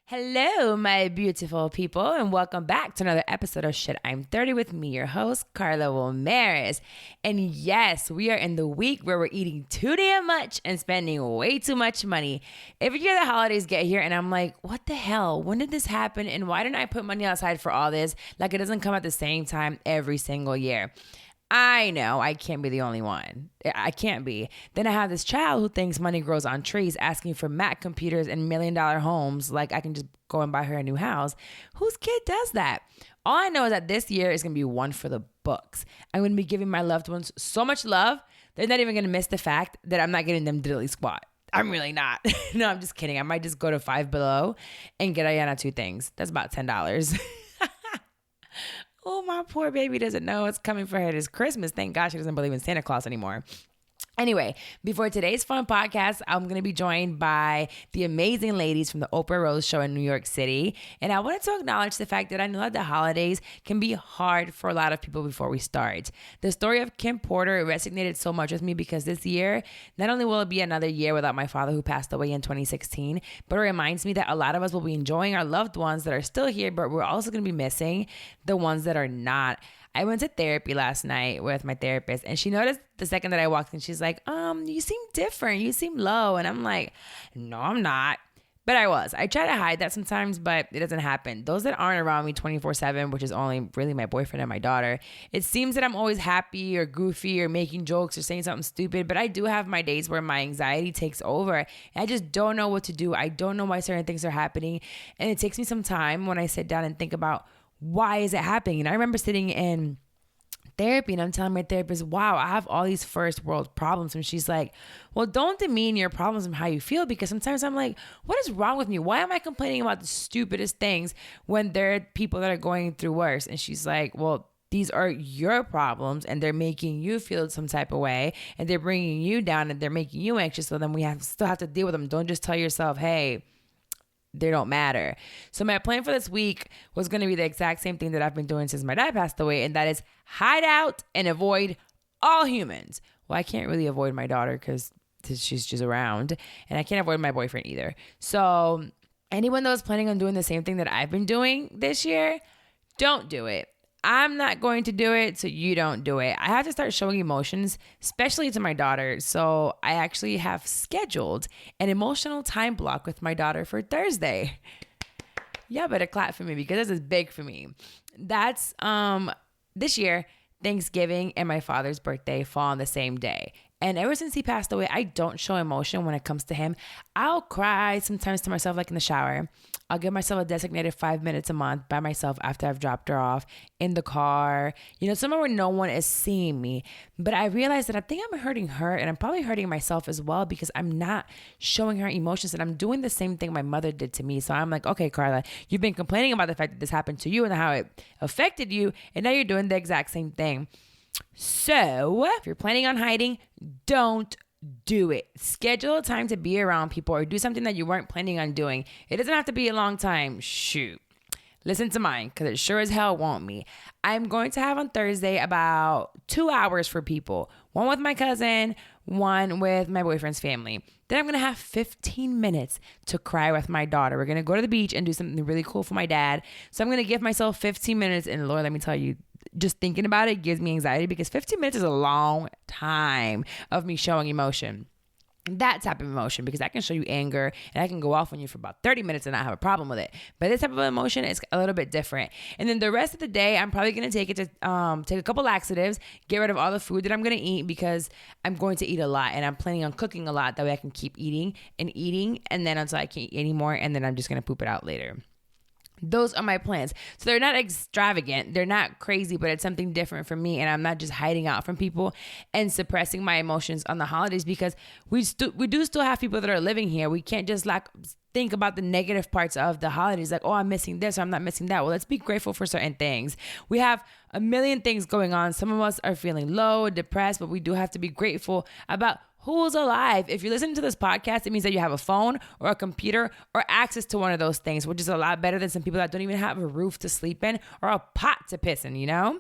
Hello, my beautiful people, and welcome back to another episode of Shit I'm 30 with me, your host, Carla Wilmaris. And yes, we are in the week where we're eating too damn much and spending way too much money. Every year the holidays get here and I'm like, what the hell? When did this happen? And why didn't I put money aside for all this? Like it doesn't come at the same time every single year. I know I can't be the only one. I can't be. Then I have this child who thinks money grows on trees, asking for Mac computers and $1 million homes like I can just go and buy her a new house. Whose kid does that? All I know is that this year is going to be one for the books. I'm going to be giving my loved ones so much love, they're not even going to miss the fact that I'm not getting them diddly squat. I'm really not. No, I'm just kidding. I might just go to Five Below and get Ayana two things. That's about $10. Oh, my poor baby doesn't know what's coming for her this Christmas. Thank God she doesn't believe in Santa Claus anymore. Anyway, before today's fun podcast, I'm going to be joined by the amazing ladies from the Oprah Rose Show in New York City. And I wanted to acknowledge the fact that I know that the holidays can be hard for a lot of people before we start. The story of Kim Porter resonated so much with me because this year, not only will it be another year without my father who passed away in 2016, but it reminds me that a lot of us will be enjoying our loved ones that are still here, but we're also going to be missing the ones that are not. I went to therapy last night with my therapist and she noticed the second that I walked in, she's like, you seem different. You seem low. And I'm like, no, I'm not. But I was. I try to hide that sometimes, but it doesn't happen. Those that aren't around me 24/7, which is only really my boyfriend and my daughter, it seems that I'm always happy or goofy or making jokes or saying something stupid. But I do have my days where my anxiety takes over and I just don't know what to do. I don't know why certain things are happening. And it takes me some time when I sit down and think about why is it happening? And I remember sitting in therapy and I'm telling my therapist, wow, I have all these first world problems. And she's like, well, don't demean your problems and how you feel, because sometimes I'm like, what is wrong with me? Why am I complaining about the stupidest things when there are people that are going through worse? And she's like, well, these are your problems and they're making you feel some type of way and they're bringing you down and they're making you anxious. So then we still have to deal with them. Don't just tell yourself, hey, they don't matter. So my plan for this week was going to be the exact same thing that I've been doing since my dad passed away, and that is hide out and avoid all humans. Well, I can't really avoid my daughter because she's just around, and I can't avoid my boyfriend either. So anyone that was planning on doing the same thing that I've been doing this year, don't do it. I'm not going to do it, so you don't do it. I have to start showing emotions, especially to my daughter. So I actually have scheduled an emotional time block with my daughter for Thursday. Yeah, better clap for me because this is big for me. That's this year, Thanksgiving and my father's birthday fall on the same day. And ever since he passed away, I don't show emotion when it comes to him. I'll cry sometimes to myself, like in the shower. I'll give myself a designated 5 minutes a month by myself after I've dropped her off in the car, somewhere where no one is seeing me. But I realized that I think I'm hurting her and I'm probably hurting myself as well because I'm not showing her emotions and I'm doing the same thing my mother did to me. So I'm like, okay, Carla, you've been complaining about the fact that this happened to you and how it affected you. And now you're doing the exact same thing. So if you're planning on hiding, don't do it. Schedule a time to be around people or do something that you weren't planning on doing. It doesn't have to be a long time. Shoot. Listen to mine because it sure as hell won't me. I'm going to have on Thursday about 2 hours for people. One with my cousin, one with my boyfriend's family. Then I'm going to have 15 minutes to cry with my daughter. We're going to go to the beach and do something really cool for my dad. So I'm going to give myself 15 minutes. And Lord, let me tell you, just thinking about it gives me anxiety because 15 minutes is a long time of me showing emotion. That type of emotion, because I can show you anger and I can go off on you for about 30 minutes and not have a problem with it. But this type of emotion is a little bit different. And then the rest of the day, I'm probably going to take it to take a couple laxatives, get rid of all the food that I'm going to eat because I'm going to eat a lot and I'm planning on cooking a lot. That way I can keep eating and then until I can't eat anymore. And then I'm just going to poop it out later. Those are my plans. So they're not extravagant. They're not crazy, but it's something different for me. And I'm not just hiding out from people and suppressing my emotions on the holidays because we do still have people that are living here. We can't just think about the negative parts of the holidays. Like, oh, I'm missing this or I'm not missing that. Well, let's be grateful for certain things. We have a million things going on. Some of us are feeling low, depressed, but we do have to be grateful about who's alive. If you're listening to this podcast, it means that you have a phone or a computer or access to one of those things, which is a lot better than some people that don't even have a roof to sleep in or a pot to piss in,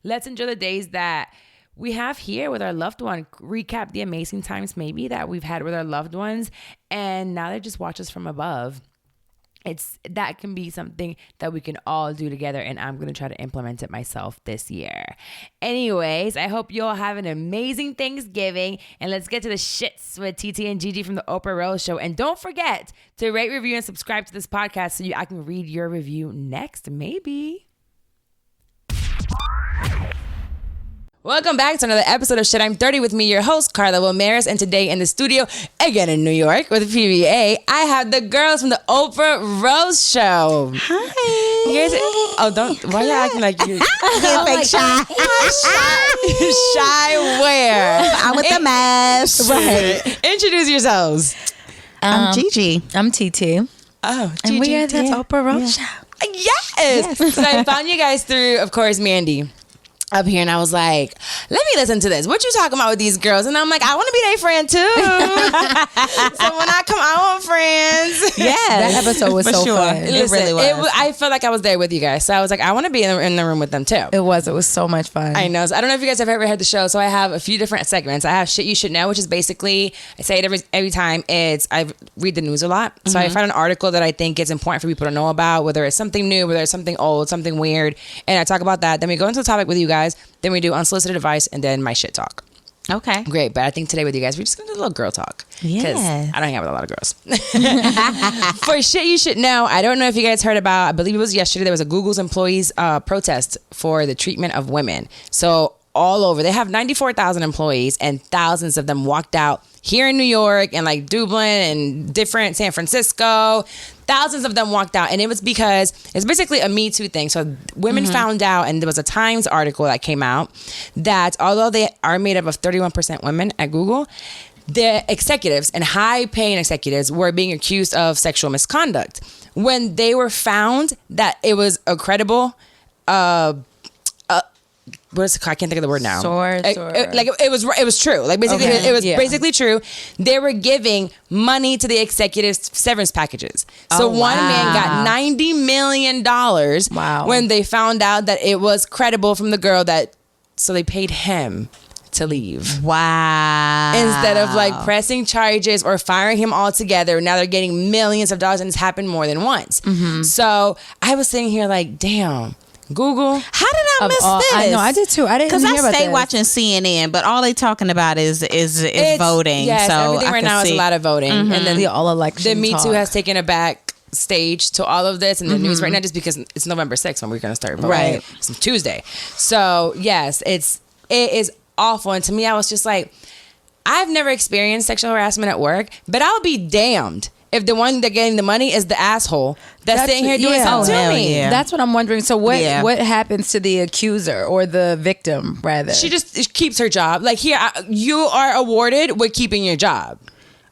Let's enjoy the days that we have here with our loved one. Recap the amazing times maybe that we've had with our loved ones, and now they just watch us from above. that can be something that we can all do together, and I'm going to try to implement it myself this year. Anyways, I hope you all have an amazing Thanksgiving, and let's get to the shits with TT and Gigi from the Oprah Rose Show. And don't forget to rate, review, and subscribe to this podcast so I can read your review next, maybe. Welcome back to another episode of Shit I'm 30 with me, your host, Carla Wilmaris. And today in the studio, again in New York with PBA, I have the girls from the Oprah Rose Show. Hi. You guys, why are you acting like you? I'm like, shy. Shy where? I'm with the mess. Right. Introduce yourselves. I'm Gigi. I'm TT. Oh, Gigi. And we are the Oprah Rose Show. Yes. So I found you guys through, of course, Mandy up here, and I was like, let me listen to this. What you talking about with these girls? And I'm like, I want to be their friend too. So when I come, I want friends. Yeah, that episode was so fun. Listen, it really was. I felt like I was there with you guys. So I was like, I want to be in the room with them too. It was so much fun. I know. So I don't know if you guys have ever heard the show. So I have a few different segments. I have Shit You Should Know, which is basically, I say it every time, I read the news a lot. So I find an article that I think is important for people to know about, whether it's something new, whether it's something old, something weird. And I talk about that. Then we go into the topic with you guys. Then we do unsolicited advice, and then my shit talk. Okay. Great. But I think today with you guys, we're just going to do a little girl talk. Yeah. Because I don't hang out with a lot of girls. For Shit You Should Know, I don't know if you guys heard about, I believe it was yesterday, there was a Google's employees protest for the treatment of women. So all over, they have 94,000 employees, and thousands of them walked out here in New York and like Dublin and different San Francisco. Thousands of them walked out, and it was because it's basically a Me Too thing. So women found out, and there was a Times article that came out that although they are made up of 31% women at Google, the executives and high-paying executives were being accused of sexual misconduct. When they were found that it was a credible, I can't think of the word now. It was true. Like basically, it was basically true. They were giving money to the executives' severance packages. So one man got $90 million. Wow. When they found out that it was credible from the girl so they paid him to leave. Wow. Instead of like pressing charges or firing him altogether, now they're getting millions of dollars, and it's happened more than once. So I was sitting here like, damn. Google. How did I miss this? I know, I did too. I didn't hear about this. Because I stay watching CNN, but all they talking about is voting. Yes, so everything right now is a lot of voting. And then the all election the Me Too talk. has taken a back stage to all of this in the news right now, just because it's November 6th when we're going to start voting. Right. It's Tuesday. So yes, it is awful. And to me, I was just like, I've never experienced sexual harassment at work, but I'll be damned if the one that's getting the money is the asshole that's sitting here doing something to me. Yeah. That's what I'm wondering. So what happens to the accuser or the victim, rather? She just keeps her job. Like, here, you are awarded with keeping your job.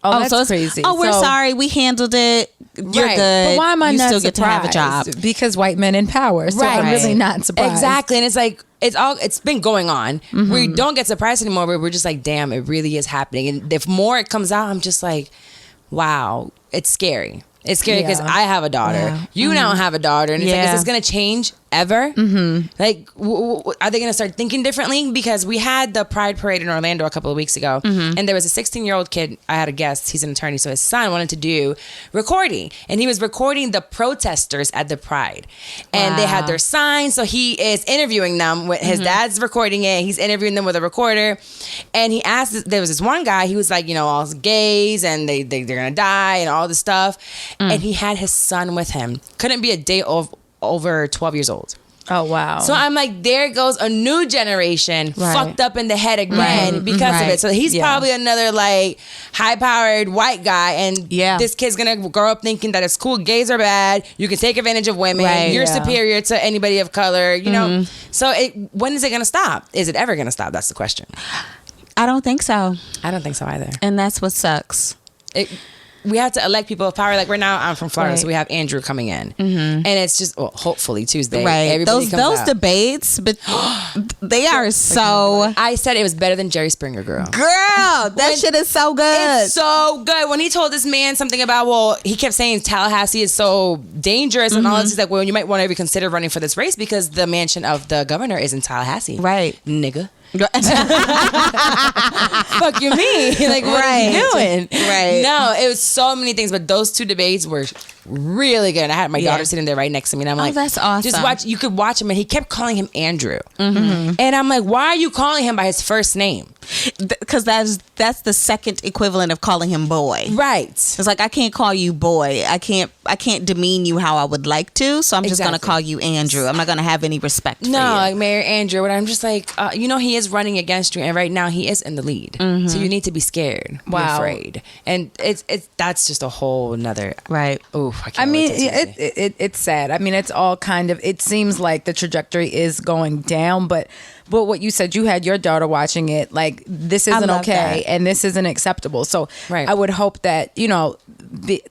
Oh, that's so crazy. Oh, we're sorry. We handled it. You're Right. good. But why am I you not still get to have a surprised? job. Because white men in power. So I'm really not surprised. Exactly. And it's like, it's been going on. We don't get surprised anymore, but we're just like, damn, it really is happening. And if more it comes out, I'm just like, wow, it's scary. It's scary because I have a daughter. Yeah. You don't have a daughter. And it's like, is this going to change ever? Like, are they going to start thinking differently? Because we had the Pride Parade in Orlando a couple of weeks ago, and there was a 16-year-old kid. I had a guest. He's an attorney, so his son wanted to do recording. And he was recording the protesters at the Pride. And they had their signs, so he is interviewing them. His dad's recording it. He's interviewing them with a recorder. And he asked, there was this one guy, he was like, all gays, and they're going to die, and all this stuff. And he had his son with him. Couldn't be a day over 12 years old. Oh, wow. So I'm like, there goes a new generation fucked up in the head again because of it. So he's probably another like high-powered white guy, and this kid's gonna grow up thinking that it's cool, gays are bad, you can take advantage of women, you're superior to anybody of color, you know. So when is it gonna stop? Is it ever gonna stop? That's the question. I don't think so. I don't think so either. And that's what sucks. We have to elect people of power. Like right now, I'm from Florida, so we have Andrew coming in, and it's just hopefully Tuesday. Right. Those debates, but they are so. I said it was better than Jerry Springer, girl. That shit is so good. It's so good. When he told this man something about, he kept saying Tallahassee is so dangerous and all this. He's like, well, you might want to consider running for this race because the mansion of the governor is in Tallahassee. Right, nigga. Fuck you mean? Like, what are you doing? Right. No, it was so many things, but those two debates were really good. And I had my daughter sitting there right next to me, and I'm like, that's awesome. Just watch. You could watch him, and he kept calling him Andrew. And I'm like, why are you calling him by his first name? Because that's the second equivalent of calling him boy. Right. It's like, I can't call you boy. I can't demean you how I would like to. So I'm just gonna call you Andrew. I'm not gonna have any respect for you. Like Mayor Andrew. But I'm just like, he is running against you, and right now he is in the lead. So you need to be scared. Be afraid. And that's just a whole nother. Right. Ooh. I mean, it's sad. I mean, it's all kind of. It seems like the trajectory is going down, but what you said, you had your daughter watching it, like, this isn't okay and this isn't acceptable. So I would hope that,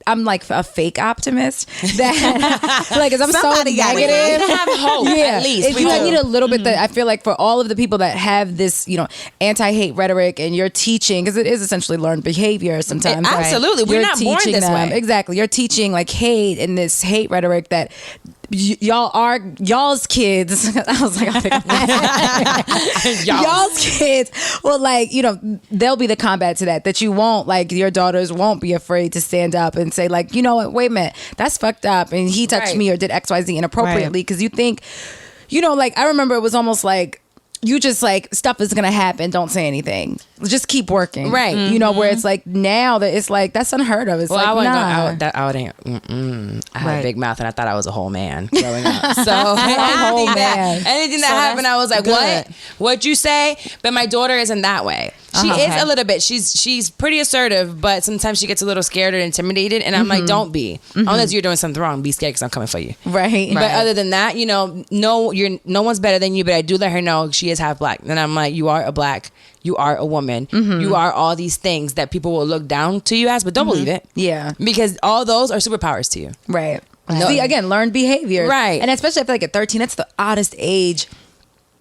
I'm like a fake optimist that like, cause I'm Somebody so negative. We have hope, at least. I need a little bit that I feel like for all of the people that have this, anti-hate rhetoric, and you're teaching, because it is essentially learned behavior sometimes. Absolutely. We're not born this way. Exactly. You're teaching like hate and this hate rhetoric that y'all's kids. I was like, y'all's kids will, like, they'll be the combat to that you won't, like, your daughters won't be afraid to stand up and say, like, you know what, wait a minute, that's fucked up, and he touched me or did XYZ inappropriately, because you think, like, I remember it was almost like, you just like, stuff is gonna happen, don't say anything, just keep working, right? Where it's like, now that it's like, that's unheard of. It's like, I had a big mouth, and I thought I was a whole man growing up. So anything that happened, I was like, good. What'd you say? But my daughter isn't that way. She is a little bit. She's pretty assertive, but sometimes she gets a little scared or intimidated, and I'm like, don't be. Unless you're doing something wrong, be scared, because I'm coming for you. Right. But other than that, no one's better than you. But I do let her know she is half black, and I'm like, you are a black. You are a woman. You are all these things that people will look down to you as, but don't believe it. Yeah. Because all those are superpowers to you. Right. See, again, learned behavior. Right. And especially, I feel like at 13, that's the oddest age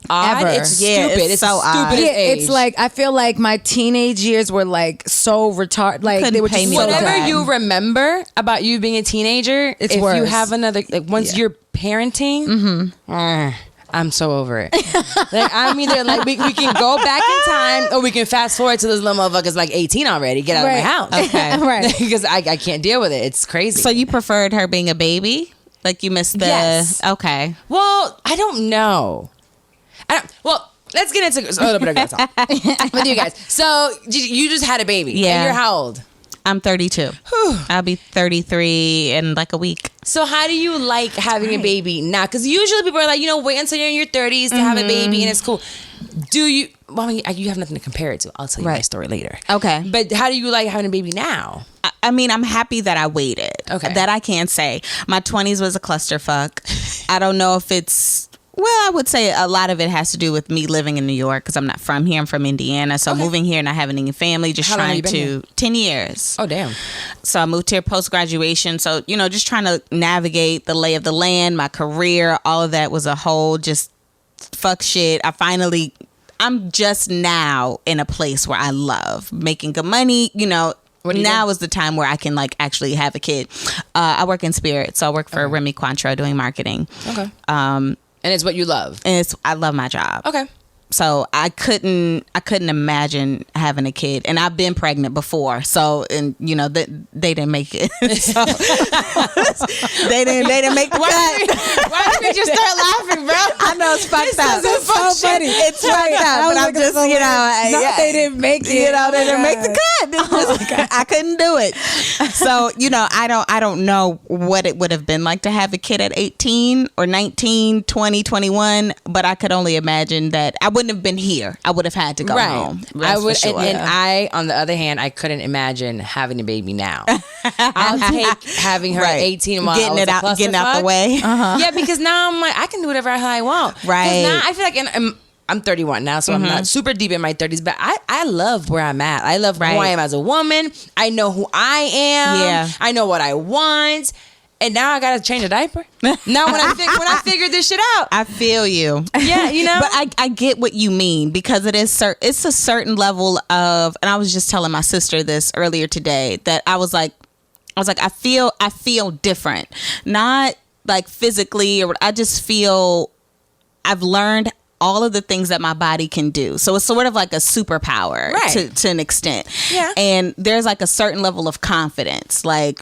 ever. It's stupid. It's so odd. It's like, I feel like my teenage years were like so retarded. Like, they were just so whatever dumb. you remember about you being a teenager, if worse. you have another, like, once you're parenting, I'm so over it. Like, I'm either like, we can go back in time, or we can fast forward to this little motherfucker's like 18 already. Get out of my house. Okay. Right. Because I can't deal with it. It's crazy. So you preferred her being a baby? Like, you missed the... Yes. Okay. Well, I don't know. Well, let's get into a little bit of that talk with you guys. So you just had a baby. Yeah. And you're how old? I'm 32. I'll be 33 in like a week. So how do you like having a baby now? Because usually people are like, wait until you're in your 30s to have a baby, and it's cool. Do you... Well, I mean, you have nothing to compare it to. I'll tell you my story later. Okay. But how do you like having a baby now? I mean, I'm happy that I waited. Okay. That I can say. My 20s was a clusterfuck. I don't know if it's... Well, I would say a lot of it has to do with me living in New York, because I'm not from here. I'm from Indiana. So moving here, not having any family, just How long have you trying been to... here? 10 years. Oh, damn. So I moved here post-graduation. So, just trying to navigate the lay of the land, my career, all of that was a whole just fuck shit. I'm just now in a place where I love making good money, now is the time where I can like actually have a kid. I work in spirit. So I work for Remy Cointreau doing marketing. Okay. And it's what you love. And I love my job. Okay. So I couldn't imagine having a kid, and I've been pregnant before. So, and they didn't make it. So, they didn't make the cut. Why did we just start laughing, bro? I know it's fucked up. It's so funny. It's fucked up, but I'm just they didn't make it. They didn't make the cut. I couldn't do it. So I don't know what it would have been like to have a kid at 18 or 19, 20, 21, but I could only imagine that I wouldn't have been here. I would have had to go home. I would, sure. and I, on the other hand, I couldn't imagine having a baby now. I'll take having her at 18 while getting out the way. Yeah, because now I'm like, I can do whatever I want. Right. Now I feel like I'm 31 now, so I'm not super deep in my 30s, but I love where I'm at. I love who I am as a woman. I know who I am. Yeah. I know what I want. And now I gotta change a diaper. Now when I figure this shit out, I feel you. Yeah, But I get what you mean, because it's a certain level of, and I was just telling my sister this earlier today, that I was like, I feel different, not like physically, or I just feel I've learned all of the things that my body can do. So it's sort of like a superpower to an extent. Yeah. And there's like a certain level of confidence, like,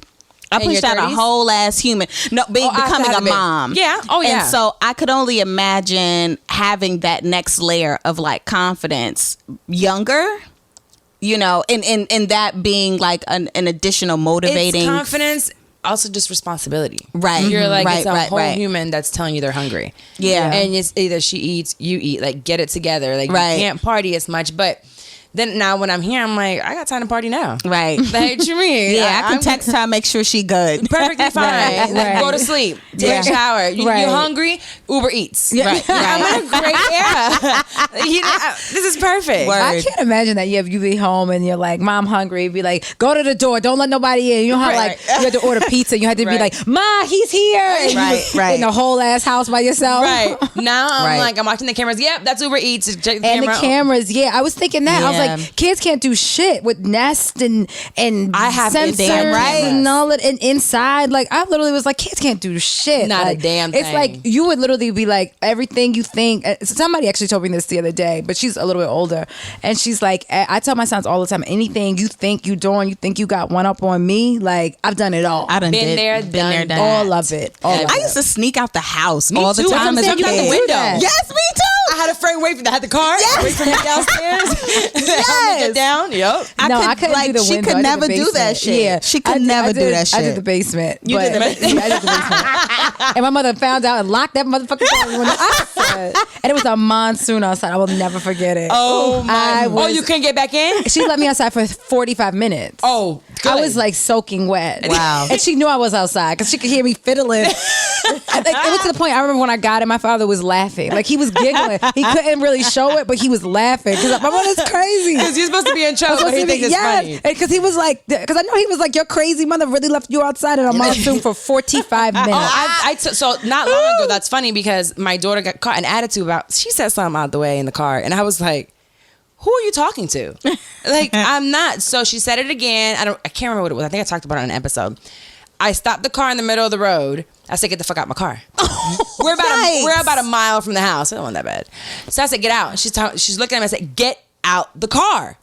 I pushed out a whole ass human. No, becoming a mom. Yeah. Oh, yeah. And so I could only imagine having that next layer of like confidence younger, you know, and that being like an additional motivating. It's confidence, also just responsibility. Right. You're like, right, it's a right, whole right. human that's telling you they're hungry. Yeah. And it's either she eats, you eat. Like, get it together. Like, Right. you can't party as much. But then now when I'm here, I'm like, I got time to party now. Right. Like, what you mean? Yeah, I can text her, make sure she good. Perfectly fine. Right, Like, right. go to sleep. Take a shower. You're hungry? Uber Eats. Yeah. Right. I'm in a great era. This is perfect. Word. I can't imagine that you be home and you're like, Mom hungry. Be like, go to the door. Don't let nobody in. You know how Right. like you had to order pizza. You had to be Right. like, Ma, he's here. And Right, you right. in the whole ass house by yourself. Right. Now I'm Right. like, I'm watching the cameras. Yep, that's Uber Eats. Check the And camera. the cameras, yeah. I was thinking that. I was Yeah. like, kids can't do shit with Nest and I have sensors damn right. and all that. And inside, like, I literally was like, kids can't do shit. Not a Like, damn It's thing. like, you would literally be like, everything you think. Somebody actually told me this the other day, but she's a little bit older. And she's like, I tell my sons all the time, anything you think you doing, you think you got one up on me, like, I've done it all. I done Been did, there, been done there, that. all of it. All of I it. used to sneak out the house all the too. time That's as a what I'm saying. kid. Out the window. Yes, me too. I had a friend wait for that. Had the car. Yes. Wait for me downstairs. Yes. Get down. Yep. I couldn't do the she window. could I did never the do that basement. shit. Yeah, She could never do that shit. I did the basement. You did the basement? Yeah, I did the basement. And my mother found out and locked that motherfucker down. When I said, and it was a monsoon outside. I will never forget it. Oh my! Oh, you couldn't get back in? She let me outside for 45 minutes. Oh, good. I was like soaking wet. Wow. And she knew I was outside because she could hear me fiddling. Like, it was to the point, I remember when I got it, my father was laughing. Like, he was giggling. He couldn't really show it, but he was laughing. Because my mother's crazy. Because you're supposed to be in trouble, but he thinks it's funny. Because he was like, because I know he was like, your crazy mother really left you outside in a monsoon for 45 minutes. Oh, so not long ago, that's funny because my daughter got caught an attitude about, she said something out the way in the car. And I was like, who are you talking to? Like, I'm not. So she said it again. I can't remember what it was. I think I talked about it on an episode. I stopped the car in the middle of the road. I said, get the fuck out my car. We're about a mile from the house. It wasn't that bad. So I said, get out. She's looking at me. I said, get out the car.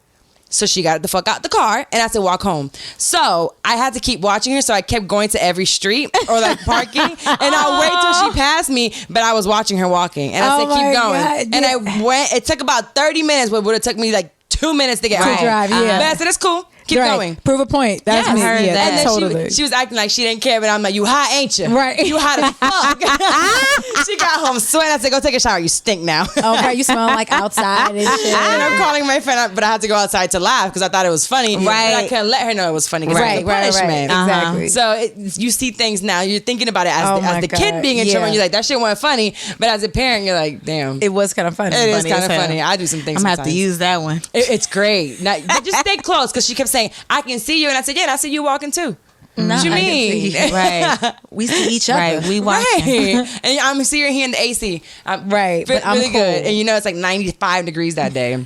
So she got the fuck out the car, and I said, walk home. So I had to keep watching her, so I kept going to every street or like parking, and I'll wait till she passed me, but I was watching her walking, and I said, keep going. God, and I went, it took about 30 minutes, but it would have took me like 2 minutes to get home. drive, yeah. But I said, that's cool. Keep going. Prove a point. That's Yeah, me. I heard Yeah, that. And then totally. she was acting like she didn't care, but I'm like, you hot, ain't you? Right. You hot as fuck. She got home sweating. I said, go take a shower. You stink now. Oh, right. You smell like outside and shit. And I'm calling my friend, but I had to go outside to laugh because I thought it was funny. But I couldn't let her know it was funny because it was a punishment. Exactly. So you see things now. You're thinking about it as the kid God. being in trouble. Yeah. And you're like, that shit wasn't funny. But as a parent, you're like, damn. It was kind of funny. It is funny kind as of hell. funny. I do some things I'm gonna sometimes. have to use that one. It's great. Now, but just stay close because she kept saying, I can see you. And I said, yeah, I see you walking too. No, What you I can mean? see. Right. We see each other. Right. We watching. Right. And I'm seeing her in the AC. Right, but I'm really cool. good. And you know, it's like 95 degrees that day.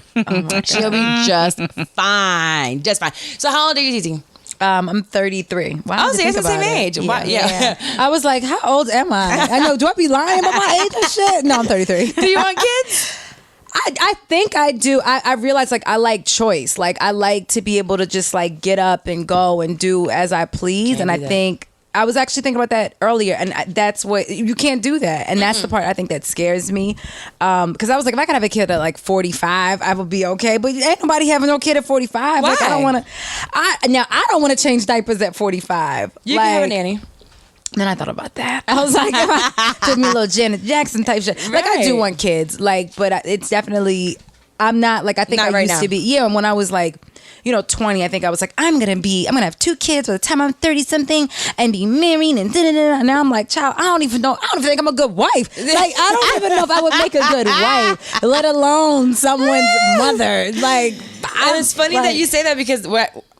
She'll be just fine. Just fine. So how old are you, Titi? I'm 33. Wow. Oh, see, it's the same age. Wow, yeah. I was like, how old am I? I know. Do I be lying about my age and shit? No, I'm 33. Do you want kids? I think I do. I realize like I like choice. Like I like to be able to just like get up and go and do as I please. And I think I was actually thinking about that earlier, and that's what you can't do that. And that's the part I think that scares me. Because I was like, if I could have a kid at like 45, I would be okay. But ain't nobody having no kid at 45. Why? Like I don't want to. I don't want to change diapers at 45. You can have a nanny. Then I thought about that. I was like, took me a little Janet Jackson type shit. Like I do Right. want kids, like, but it's definitely, I'm not like I think Not I right used now. to be. Yeah, and when I was like, 20, I think I was like, I'm gonna have 2 kids by the time I'm 30 something and be married and da-da-da. And now I'm like, child, I don't even think I'm a good wife. Like I don't even know if I would make a good wife, let alone someone's mother. Like, And it's funny that you say that because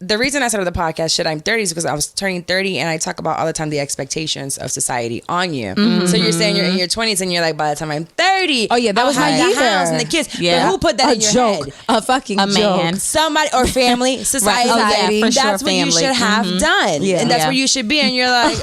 the reason I started the podcast, Shit I'm 30, is because I was turning 30 and I talk about all the time the expectations of society on you. So you're saying you're in your 20s and you're like, by the time I'm 30, Oh, yeah, that was I'll my have the year. house and the kids. Yeah. But who put that a in your joke, head? a fucking A joke. man. Somebody or family, society. Right. Oh, yeah, for that's sure, what you family. should have done. Yeah. And that's Yeah. where you should be. And you're like,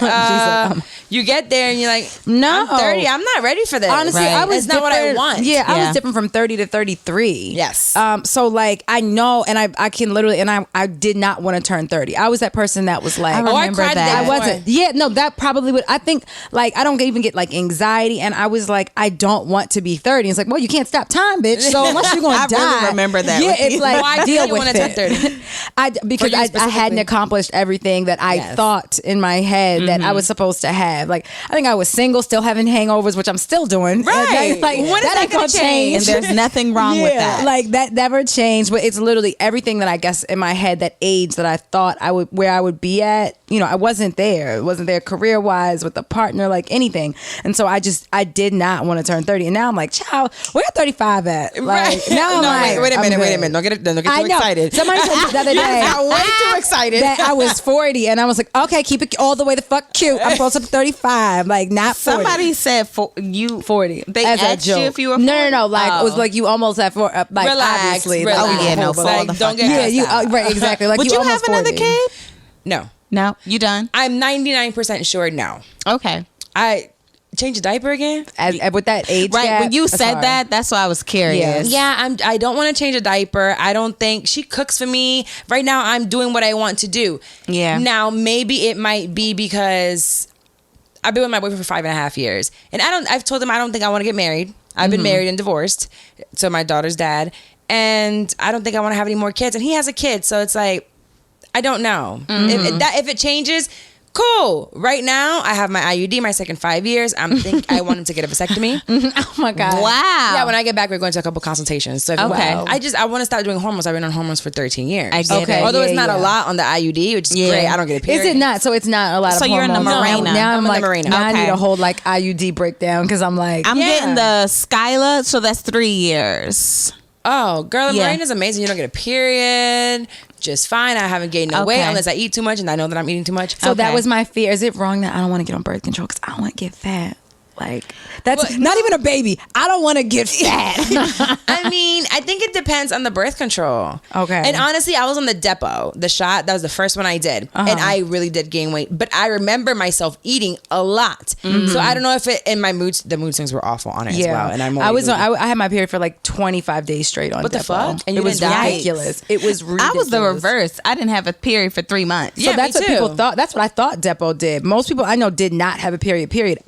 You get there and you're like, no, I'm 30. I'm not ready for this. Honestly, I was it's not what I want. Yeah, I was different from 30 to 33. Yes. So like I know, and I can literally, and I did not want to turn 30. I was that person that was like, I remember that. I wasn't. Yeah, no, that probably would. I think like I don't even get like anxiety, and I was like, I don't want to be 30. It's like, well, you can't stop time, bitch. So unless you're gonna die, I really remember that. Yeah, it's like I deal didn't with want to turn 30. Because I hadn't accomplished everything that I thought in my head that I was supposed to have. Like I think I was single, still having hangovers, which I'm still doing. Right. Like when is that ain't gonna change. And there's nothing wrong with that. Like that never changed. But it's literally everything that I guess in my head, that age that I thought where I would be at. You know, I wasn't there. It wasn't there career wise, with a partner, like anything. And so I did not want to turn 30. And now I'm like, child, where 35 at? Like Right. now I'm like, wait a minute. Don't get too excited. Somebody told me the other day. I got way too excited. That I was 40, and I was like, okay, keep it all the way the fuck cute. I'm supposed to be 35, like not 40. Somebody said 40. They asked you if you were 40? No. Like it was like you almost at 40. Like Relax, obviously. relax. Like, Oh yeah, no. Like, don't get right, exactly. Like Would you have almost another 40. kid? No, You done? I'm 99% sure no. Okay. I change a diaper again. With that age Right. gap, When you that's said hard. that, that's why I was curious. Yeah, I don't want to change a diaper. I don't think she cooks for me right now. I'm doing what I want to do. Yeah. Now maybe it might be because I've been with my boyfriend for 5.5 years, and I've told him I don't think I want to get married. I've been married and divorced, so my daughter's dad, and I don't think I want to have any more kids. And he has a kid, so it's like I don't know if it changes. Cool. Right now, I have my IUD, my second 5 years. I want him to get a vasectomy. Oh my god! Wow. Yeah, when I get back, we're going to a couple consultations. So Okay. I want to start doing hormones. I've been on hormones for 13 years. I get it. Although it's Yeah, not yeah. a lot on the IUD, which is great. I don't get a period. Is it not? So it's not a lot of So you're in the hormones. Mirena. Now I'm I'm in like, the Mirena. now I need Okay. a whole like IUD breakdown because I'm like, I'm getting the Skyla, so that's 3 years. Oh, girl, the Yeah. Mirena is amazing. You don't get a period. Just fine. I haven't gained no weight Okay. unless I eat too much, and I know that I'm eating too much. So that Okay. was my fear. Is it wrong that I don't want to get on birth control because I don't want to get fat? Like that's not even a baby. I don't want to get fat. I mean, I think it depends on the birth control. Okay. And honestly, I was on the depot, the shot. That was the first one I did. And I really did gain weight. But I remember myself eating a lot. So I don't know if it, and the mood swings were awful on it as well. And I'm I had my period for like 25 days straight on What the depot. fuck? And you it was didn't die? ridiculous. It was ridiculous. I was the reverse. I didn't have a period for 3 months. So Yeah, that's me what too. people thought. That's what I thought depot did. Most people I know did not have a period. Period.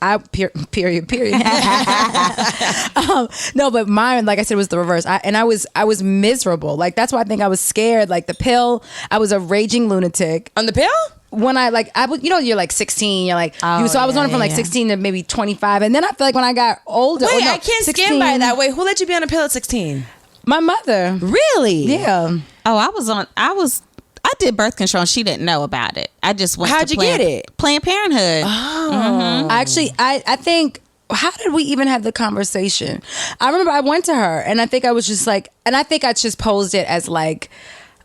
No, but mine, like I said, was the reverse. I was miserable. Like that's why I think I was scared. Like the pill, I was a raging lunatic. on the pill? When I would, you're like 16. You're like, so I was on it from like 16 to maybe 25, and then I feel like when I got older, Wait, I can't 16, stand by that. Wait, who let you be on a pill at 16? My mother. Really? Yeah. Oh, I did birth control and she didn't know about it. I just went How'd to you get it? Planned Parenthood. Actually, I think, how did we even have the conversation? I remember I went to her and I think I was just like, and I think I just posed it as like,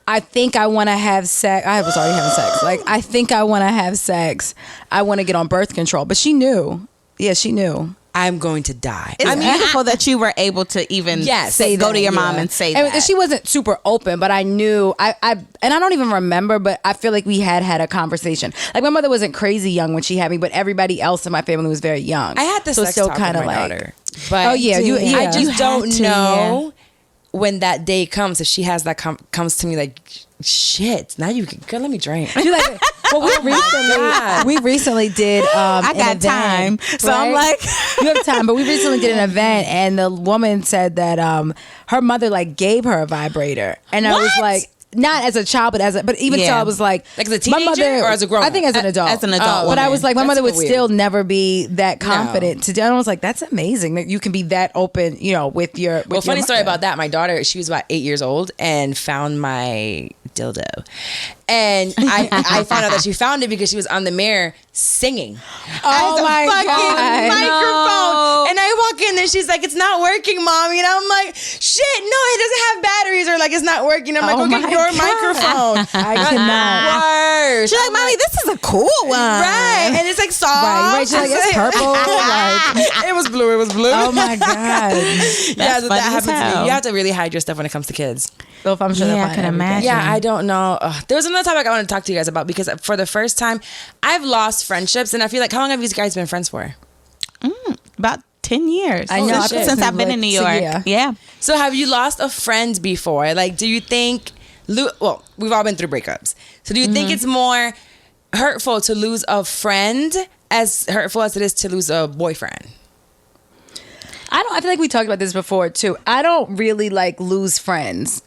I think I want to have sex. I was already having sex. Like, I think I want to have sex. I want to get on birth control. But she knew. Yeah, she knew. I'm going to die. It's beautiful that you were able to even go to your mom and say that. And she wasn't super open, but I knew and I don't even remember, but I feel like we had a conversation. Like my mother wasn't crazy young when she had me, but everybody else in my family was very young. I had the so sex still talk kind of with my like, daughter. But oh yeah, I you just don't had to, know when that day comes. If she has that comes to me like, shit, now you can, girl, let me drink. You're like, well, we recently did. I got time, so I'm like, you have time. But we recently did an event, and the woman said that her mother like gave her a vibrator, and I was like. Not as a child, but even so, I was like as a teenager or as a grown-up? I think as an adult. As an adult but I woman. was like, my mother would weird. still never be that confident to do. And I was like, that's amazing that you can be that open, with your. Well, funny story about that. My daughter, she was about 8 years old and found my dildo. And I found out that she found it because she was on the mirror singing. Oh as a my fucking God. microphone. No. And I walk in and she's like, it's not working, mommy. And I'm like, shit, no, it doesn't have batteries, or like it's not working. I'm like, Oh go get my your God. microphone. I cannot. Worse. she's like, mommy, this is a cool one. Right. And it's like soft. Right. She's like, it's purple. Like, it was blue. It was blue. oh my God. Yeah, that happens to me. You have to really hide your stuff when it comes to kids. So if I'm sure I can imagine. Yeah, I don't know. There was another topic I want to talk to you guys about because for the first time, I've lost friendships, and I feel like, how long have you guys been friends for? About 10 years. I know. Since I've been in New York. Yeah. So have you lost a friend before? Like, do you think, well, we've all been through breakups. So do you think it's more hurtful to lose a friend as hurtful as it is to lose a boyfriend? I feel like we talked about this before too. I don't really like lose friends.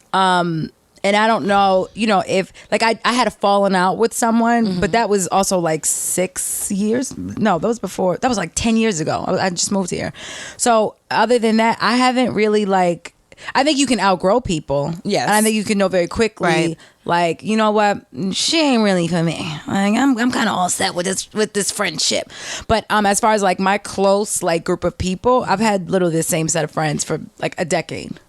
And I don't know, if like I had a falling out with someone, but that was also like 6 years. No, that was before. That was like 10 years ago. I just moved here. So other than that, I haven't really like, I think you can outgrow people. Yes. And I think you can know very quickly, Right. like, you know what, she ain't really for me. Like, I'm kind of all set with this friendship. But as far as like my close like group of people, I've had literally the same set of friends for like a decade.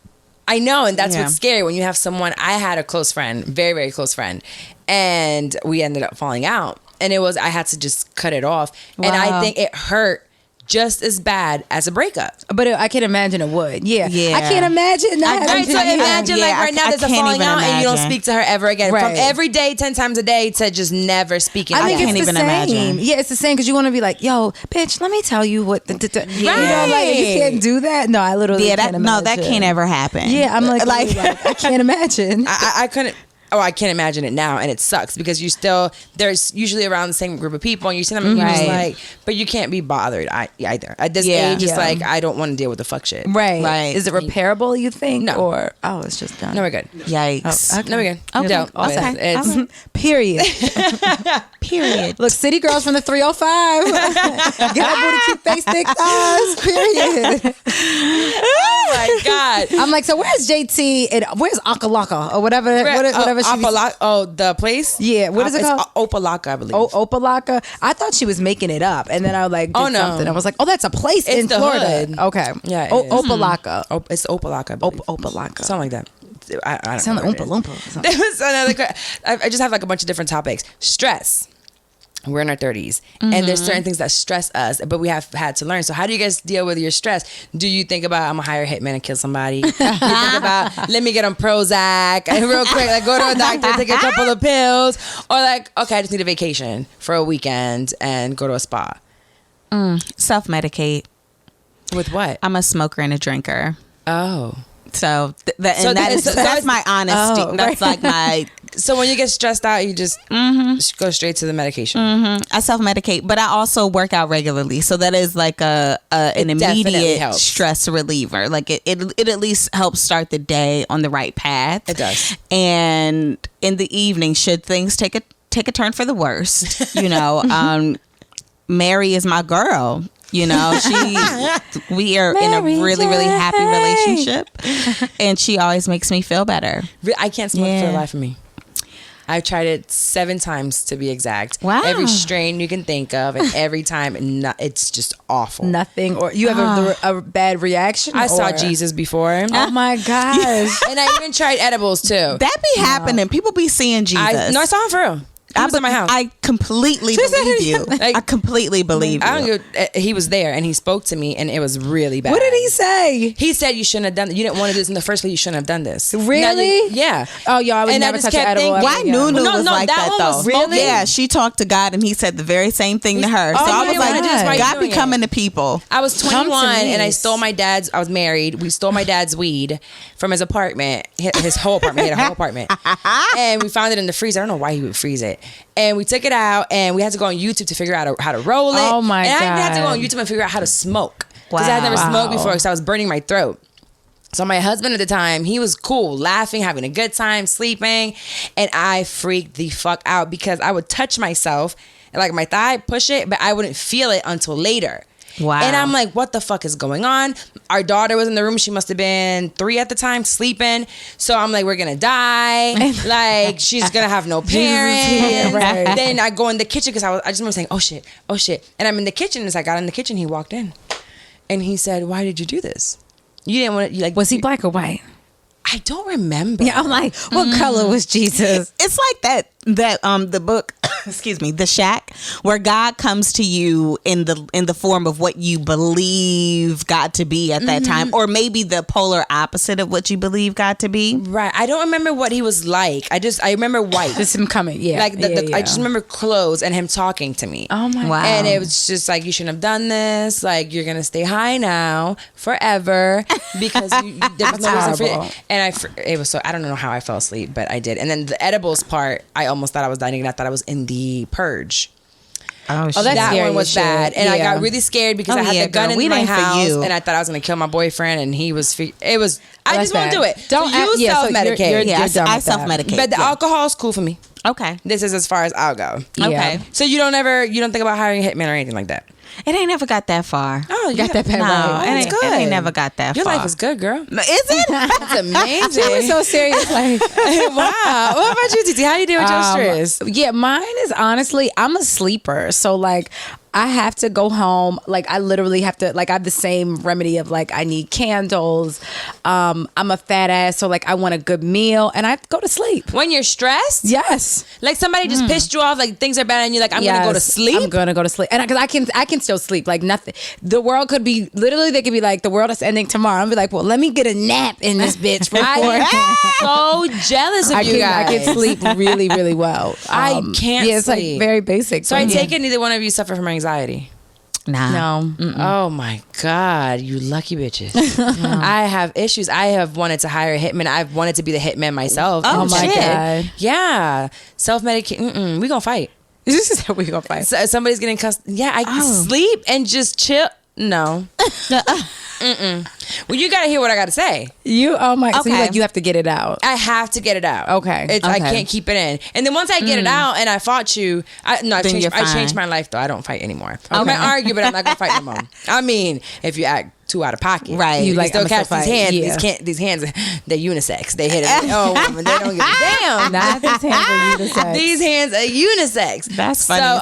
I know, and that's what's scary when you have someone. I had a close friend, very, very close friend, and we ended up falling out. And I had to just cut it off. Wow. And I think it hurt just as bad as a breakup. But I can imagine it would. Yeah. Yeah. I can't imagine that. Right, so imagine like right now there's a falling out and you don't speak to her ever again. Right. From every day, 10 times a day to just never speaking. I think can't it's the even same. imagine. Yeah, it's the same because you want to be like, yo, bitch, let me tell you what. You know, like you can't do that. No, I literally can't imagine. that can't ever happen. Yeah, I'm like I can't imagine. I couldn't. Oh, I can't imagine it now, and it sucks because there's usually around the same group of people, and you see them, and you're just like, but you can't be bothered either. At this age, it's like, I don't want to deal with the fuck shit. Right. Is it repairable, you think? No. Or, it's just done. No, we're good. Yikes. Okay. No, we're good. Okay. No, Okay. it's Period. Period. Look, city girls from the 305. Get that booty, keep face, thick thighs. Period. oh my god. I'm like, so where's JT and where's Akalaka or whatever she the place? Yeah, what is it called? Opalaka, I believe. Opalaka. I thought she was making it up, and then I did something. I was like, that's a place in the Florida. hood. Okay. Yeah, it is. Opalaka. It's Opalaka, I believe. Opalaka. Something like that. I don't Sound know like what Oompa it is. Loompa. There was another. I just have like a bunch of different topics. Stress. We're in our 30s, and there's certain things that stress us, but we have had to learn. So how do you guys deal with your stress? Do you think about, I'm gonna hire a hitman and kill somebody? You think about, let me get on Prozac real quick, like go to a doctor, take a couple of pills, or like, okay, I just need a vacation for a weekend and go to a spa. Self-medicate. With what? I'm a smoker and a drinker. Oh. So that's my honesty. That's like my. So when you get stressed out, you just go straight to the medication. I self-medicate, but I also work out regularly. So that is like an immediate stress reliever. Like it at least helps start the day on the right path. It does. And in the evening, should things take a turn for the worst, Mary is my girl. We are in a really, really happy relationship, and she always makes me feel better. I can't smoke for the life of me. I've tried it 7 times to be exact. Wow. Every strain you can think of, and every time, it's just awful. Nothing, or you have a bad reaction. I saw Jesus before. Oh my gosh! And I even tried edibles too. That be happening. People be seeing Jesus. I saw him for real. He was in my house. I completely believe you. I completely believe you. He was there and he spoke to me and it was really bad. What did he say? He said you shouldn't have done. You didn't want to do this in the first place. You shouldn't have done this. Really? Yeah. Oh, y'all, I would never touch an edible. Why Nunu was like that though? Really? Yeah, she talked to God and he said the very same thing to her. So I was like, God be coming to people. I was 21 and I stole my dad's. I was married. We stole my dad's weed from his apartment. His whole apartment. He had a whole apartment, and we found it in the freezer. I don't know why he would freeze it. And we took it out and we had to go on YouTube to figure out how to roll it. Oh my God. And I had to go on YouTube and figure out how to smoke. Because I had never smoked before because I was burning my throat. So my husband at the time, he was cool, laughing, having a good time, sleeping. And I freaked the fuck out because I would touch myself and like my thigh, push it, but I wouldn't feel it until later. Wow. And I'm like, what the fuck is going on? Our daughter was in the room. She must have been 3 at the time, sleeping. So I'm like, we're going to die. Like, she's going to have no parents. Right. Then I go in the kitchen because I just remember saying, oh shit. And I'm in the kitchen. As I got in the kitchen, he walked in. And he said, why did you do this? You didn't want to, Was he black or white? I don't remember. Yeah, I'm like, what color was Jesus? It's like that the book excuse me, the shack, where God comes to you in the form of what you believe God to be at that time, or maybe the polar opposite of what you believe God to be. Right. I don't remember what he was like. I remember white. Just him coming. Yeah. Like I just remember clothes and him talking to me. Oh my Wow. And it was just like, you shouldn't have done this. Like, you're gonna stay high now forever because there was no reason for it. And it was so, I don't know how I fell asleep, but I did. And then the edibles part, I almost thought I was dying, and I thought I was in the purge. Oh, that's That scary one was shit. bad, and I Yeah. got really scared because Oh, I had yeah, the gun girl, we in my ain't for house, you. and I thought I was gonna kill my boyfriend, and he was. I just that's won't bad. do it. Don't so you so you're- self-medicate. you're Yeah, done I with that. self-medicate. But the yeah. alcohol is cool for me. Okay. This is as far as I'll go. Yeah. Okay. So you don't think about hiring a hitman or anything like that. It ain't never got that far. Oh, you got that bad No, right. it ain't, it ain't never got that Your far. life is good, girl. Is it? It's amazing. She was so serious. Like, wow. What about you, Titi? How you deal with your stress? yeah, mine is honestly, I'm a sleeper. So like, I have to go home. Like, I literally have to, like, I have the same remedy of like, I need candles. I'm a fat ass. So like, I want a good meal and I go to sleep. When you're stressed? Yes. Like somebody just pissed you off, like things are bad, and you're like, I'm gonna go to sleep. I'm gonna go to sleep, and because I can still sleep. Like nothing. The world could be literally. They could be like, the world is ending tomorrow. I'll be like, well, let me get a nap in this bitch. So jealous of you guys. I can sleep really, really well. I can't Yeah, it's sleep. like very basic. So I for me. take it neither one of you suffer from anxiety. Nah. No. Oh my God, you lucky bitches. I have issues. I have wanted to hire a hitman. I've wanted to be the hitman myself. Oh, Oh my shit. god. Yeah. Self-medicate. We gonna fight. This is how we gonna fight. So, somebody's getting cussed. Yeah, I can sleep and just chill. No. Well, you gotta hear what I gotta say. You. Oh my. So Okay. you like you have to get it out. I have to get it out. Okay. I Okay. can't keep it in. And then once I get it out and I fought you, I Then changed, you're I changed fine. my life though. I don't fight anymore. I might argue, but I'm not gonna fight no more. I mean, if you act too out of pocket, Right. You You like like, still I'ma catch still these fight. hands. Yeah. These hands, they're unisex. They hit it. Oh, woman, they don't give a damn. Not these hands are unisex. These hands are unisex. That's funny So, as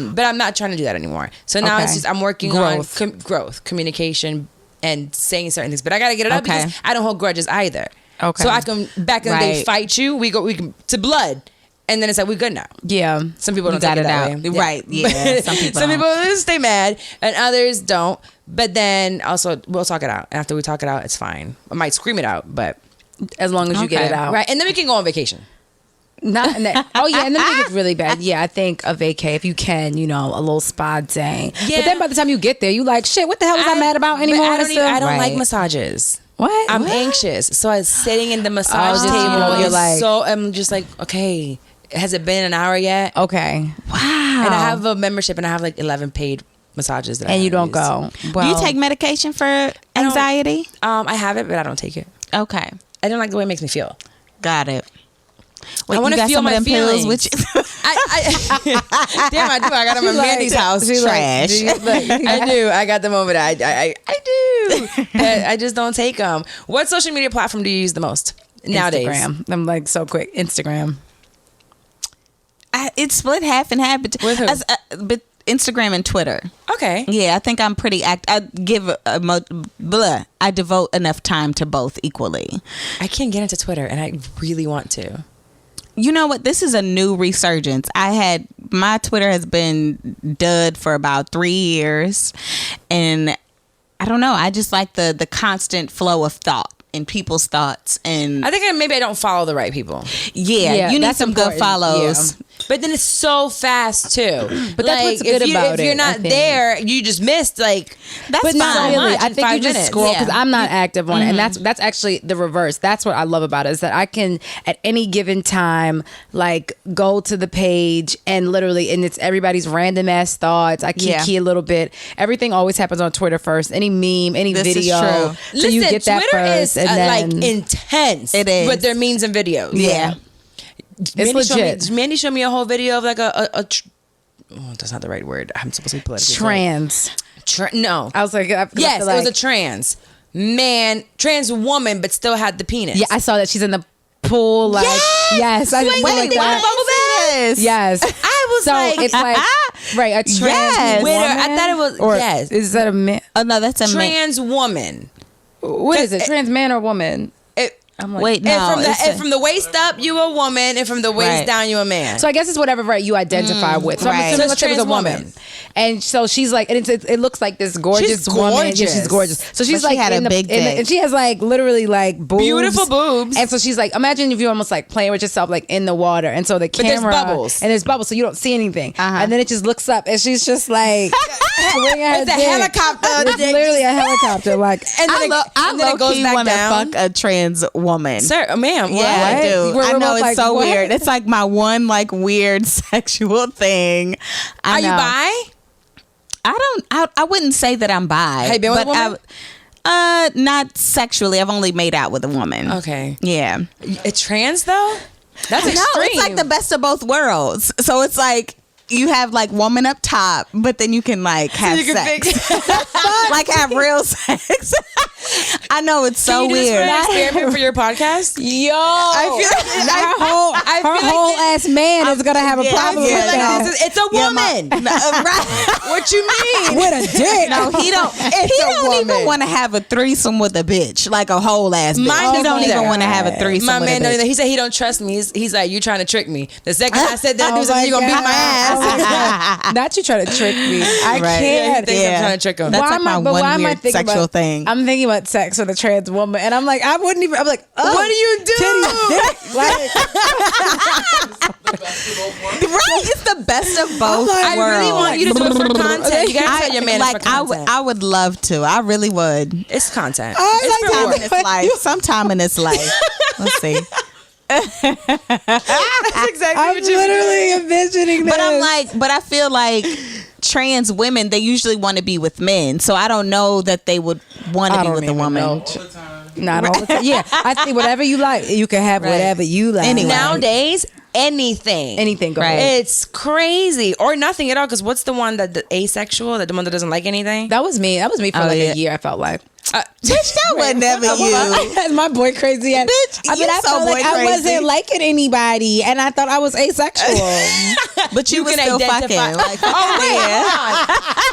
hell. but I'm not trying to do that anymore. So now Okay. it's just I'm working Growth. on growth, communication, and saying certain things. But I gotta get it out Okay. because I don't hold grudges either. Okay. So I can back in the day Right. fight you. We can to blood, and then it's like we're good now. Yeah. Some people You don't got take it it that out. way. Right, yeah. Some people Some don't. people stay mad, and others don't. But then also we'll talk it out. And after we talk it out, it's fine. I might scream it out, but As long as you get Okay. it out. right. And then we can go on vacation. Not in that. Oh yeah, and then it gets really bad. Yeah, I think a vacay if you can, a little spa day. Yeah. But then by the time you get there, you like shit. What the hell was I mad about but anymore? I don't, Still? I don't like Right. What? massages. I'm What? anxious, so I was sitting in the massage just, table. you're like- so I'm just like, okay, has it been an hour yet? Okay. Wow. And I have a membership, and I have like 11 paid massages. That I And you don't use. go. Well, Do you take medication for anxiety? I have it, but I don't take it. Okay. I don't like the way it makes me feel. Got it. Wait, I want you to got feel some my of them pills feelings. with you? Damn, I do. I got them at Mandy's house. Trash. I do. I got them over there. I do. But I just don't take them. What social media platform do you use the most nowadays? Instagram. I'm like so quick. Instagram. It's split half and half. With who? But Instagram and Twitter. Okay. Yeah, I think I'm pretty I give I devote enough time to both equally. I can't get into Twitter, and I really want to. You know what? This is a new resurgence. My Twitter has been dud for about 3 years, and I don't know. I just like the constant flow of thought and people's thoughts, and I think maybe I don't follow the right people. Yeah, you need that's some good important. follows. But then it's so fast too. But that's what's good about if you're it, not I think. there, you just missed like. That's But not fine. really. much I in think 5 you just minutes. scroll because Yeah. I'm not active on it, and that's actually the reverse. That's what I love about it is that I can at any given time like go to the page and literally, and it's everybody's random ass thoughts. I key a little bit. Everything always happens on Twitter first. Any meme, any This is video. true. So Listen, you get that Twitter first, is and then like intense. It is. But they're memes and videos. Yeah. it's legit. Mandy showed me a whole video of like that's not the right word. I'm supposed to be politically Trans. no. I was like, Yes, it was a trans woman, but still had the penis. Yeah, I saw that she's in the pool. Like, yes, I Swinging like the that. bubble bath. Yes, I was so like, it's like right a trans Yes. woman. I thought it was or yes. Is that a man? Oh no, that's a man. Trans woman. What is it? Trans man or woman? I'm like, wait, no. And from the waist up, you a woman, and from the waist Right. down, you a man. So I guess it's whatever you identify with. So I'm right. assuming So let's say it was a trans woman. woman. And so she's like, and it looks like this gorgeous She's woman. Yeah, gorgeous. she's gorgeous. So she's But she like had a in the, big in the- dick. and she has like literally like boobs. Beautiful boobs. And so she's like, imagine if you're almost like playing with yourself like in the water. And so the there's camera. bubbles. And there's bubbles, so you don't see anything. Uh-huh. And then it just looks up and she's just like swinging her It's a dick. helicopter. It's literally a helicopter. Like, and then I low-key want to fuck a trans woman. Sir, ma'am, what? Yeah, I do. We're I know both it's like, so what? weird. It's like my one like weird sexual thing. Are you bi? I wouldn't say that I'm bi. Have you been with a woman? Not sexually. I've only made out with a woman. Okay. Yeah. It's trans though? That's No, extreme. it's like the best of both worlds. So it's like you have like woman up top, but then you can like have you can sex. Like have real sex. I know it's so Can you do this weird. for an experiment for your podcast? yo, I feel like her whole ass man is gonna have a problem yeah, with like that. it's a woman. Right. What you mean? With a dick. No, he don't. It's He a don't even woman. want to have a threesome with a bitch, like a whole ass bitch. Mine He doesn't don't even either. want to have a threesome My with man, a bitch. he said he don't trust me. He's like, you trying to trick me. The second I said that, Oh dude said, my you gonna beat my God. Oh my ass. God. Not you trying to trick me. I Right. Yeah, he can't. thinks I'm trying to trick him. That's Why like am I- my but one why am I weird thinking sexual about- thing. I'm thinking about sex with a trans woman, and I'm like, I wouldn't even. I'm like, oh, What do you do? titty, dick. Like, Right, it's the best of both I worlds. really want you to do it for content. You gotta tell your man like it's for content. I would love to. I really would. It's content. I It's like for that. work. Sometime in his life. Let's see. That's exactly I'm what you literally envisioning this. But I feel like trans women, they usually want to be with men. So I don't know that they would want to I be don't with a even woman. know. Not all the time. Yeah, I think whatever you like, you can have whatever you like. Anyway. Nowadays, anything goes. Right. It's crazy or nothing at all. Because what's the one that the asexual, that the one that doesn't like anything? That was me. That was me for like yeah. a year. I felt like. Bitch, that was never you. My boy crazy ass. Bitch, I mean, you I so felt like boy I crazy. wasn't liking anybody, and I thought I was asexual. But you was can still identify- fucking. Like, Oh wait, yeah. hold on.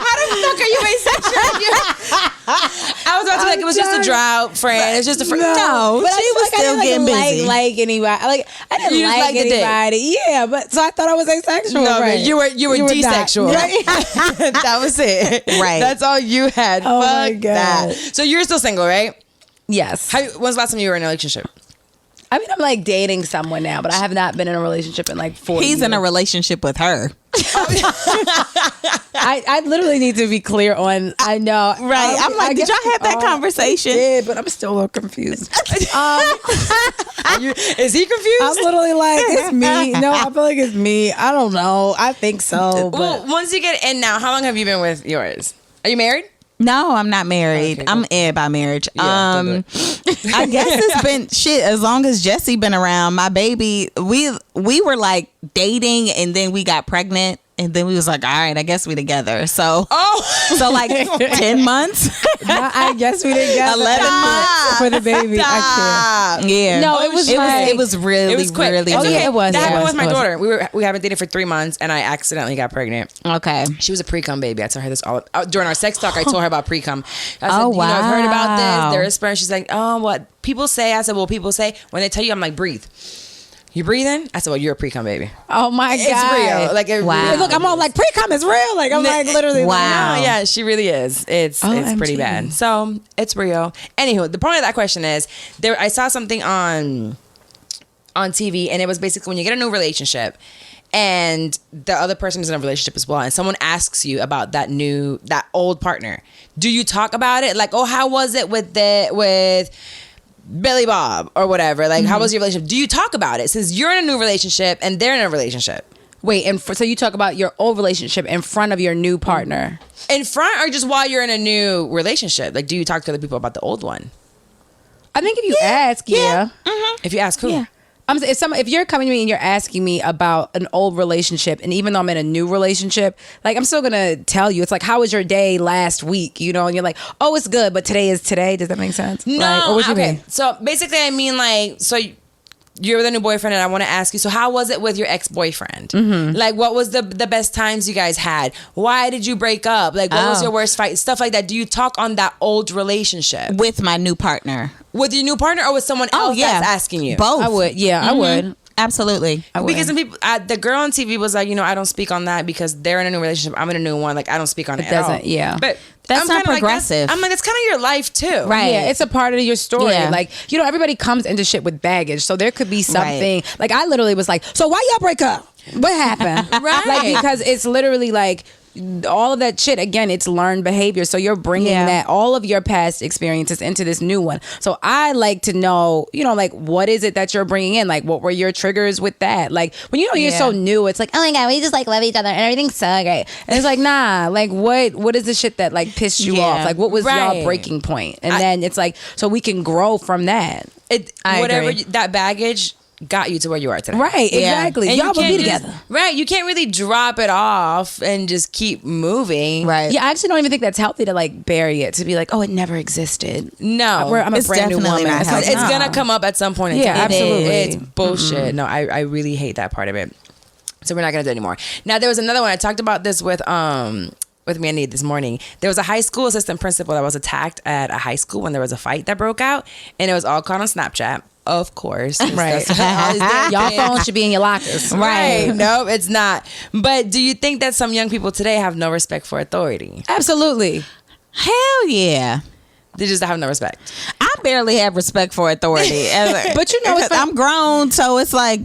How the fuck are you asexual? I was about to be like, it was just a drought friend. It's just a friend. No, but I she feel was like still I getting didn't busy. like anybody. Like I didn't You just like liked the dick. anybody. Yeah, but so I thought I was asexual. No, right? you were not. desexual. Right? That was it. Right. That's all you had. Oh Fuck my God. that. So you're still single, right? Yes. When's the last time you were in a relationship? I mean, I'm like dating someone now, but I have not been in a relationship in like 4 years. He's in a relationship with her. I literally need to be clear on. I know. Right. I'm like, did y'all have that conversation? Yeah, but I'm still a little confused. Is he confused? I'm literally like, it's me. No, I feel like it's me. I don't know. I think so. But Well, once you get in now, how long have you been with yours? Are you married? No, I'm not married. Okay, I'm by marriage. Yeah, don't I guess it's been shit as long as Jesse been around. My baby, we were like dating, and then we got pregnant, and then we was like, all right, I guess we together. So so like 10 months. I guess we didn't get 11 months for the baby. I can't. Yeah. No, it was it like- was really It was quick. really It's Oh, okay. yeah, it was. That It happened was. with my It was. daughter. We haven't dated for 3 months, and I accidentally got pregnant. okay. She was a pre-cum baby. I told her this all during our sex talk. I told her about pre-cum. I said, Oh, you know, I've heard about wow. this. There is sperm. She's like, oh, what people say. I said, well, people say when they tell you, I'm like, breathe. You breathing? I said, well, you're a pre-cum baby. Oh my It's God. real. Like, it Wow. really Look, I'm all like, pre-cum is real. Like, I'm like, literally. Wow. No, yeah, she really is. It's pretty OMG. bad. So it's real. Anywho, the point of that question is I saw something on TV, and it was basically when you get a new relationship and the other person is in a relationship as well, and someone asks you about that old partner, do you talk about it? Like, oh, how was it with Billy Bob or whatever? Like, how was your relationship? Do you talk about it since you're in a new relationship and they're in a relationship? Wait, and so you talk about your old relationship in front of your new partner? In front or just while you're in a new relationship? Like, do you talk to other people about the old one? I think if you ask, yeah. If you ask who? Yeah. If you're coming to me and you're asking me about an old relationship, and even though I'm in a new relationship, like, I'm still gonna tell you. It's like, how was your day last week? You know, and you're like, oh, it's good, but today is today. Does that make sense? No. Like, or what you okay. mean? So basically, I mean, like, so you're with a new boyfriend, and I want to ask you, so how was it with your ex-boyfriend? Like, what was the best times you guys had? Why did you break up? Like, what was your worst fight? Stuff like that. Do you talk on that old relationship? With my new partner. With your new partner or with someone else that's asking you? Both. I would. Yeah, I would. Absolutely. Because some people, the girl on TV was like, I don't speak on that because they're in a new relationship. I'm in a new one. Like, I don't speak on it at all. Yeah. But that's not progressive. I'm like, it's kind of your life too. Right. Yeah, it's a part of your story. Yeah. Like, everybody comes into shit with baggage. So there could be something. Like, I literally was like, so why y'all break up? What happened? Right. Like, because it's literally like, all of that shit, again, it's learned behavior. So you're bringing that, all of your past experiences into this new one. So I like to know, like, what is it that you're bringing in? Like, what were your triggers with that? Like, when you're so new, it's like, oh my God, we just like love each other and everything's so great. And it's like, nah, like, what is the shit that like pissed you off? Like, what was y'all breaking point? And then it's like, so we can grow from that. Whatever that baggage got you to where you are today. Right, exactly. And y'all will be just, together. Right, you can't really drop it off and just keep moving. Right. Yeah, I actually don't even think that's healthy to like bury it, to be like, oh, it never existed. No. I'm a brand new woman. Not It's going to come up at some point in time. Absolutely. It's bullshit. Mm-hmm. No, I really hate that part of it. So we're not going to do it anymore. Now, there was another one. I talked about this with Mandy this morning. There was a high school assistant principal that was attacked at a high school when there was a fight that broke out, and it was all caught on Snapchat. Of course. Right. Y'all phones should be in your lockers. Right. No, it's not. But do you think that some young people today have no respect for authority? Absolutely. Hell yeah. They just have no respect. I barely have respect for authority. But it's I'm grown, so it's like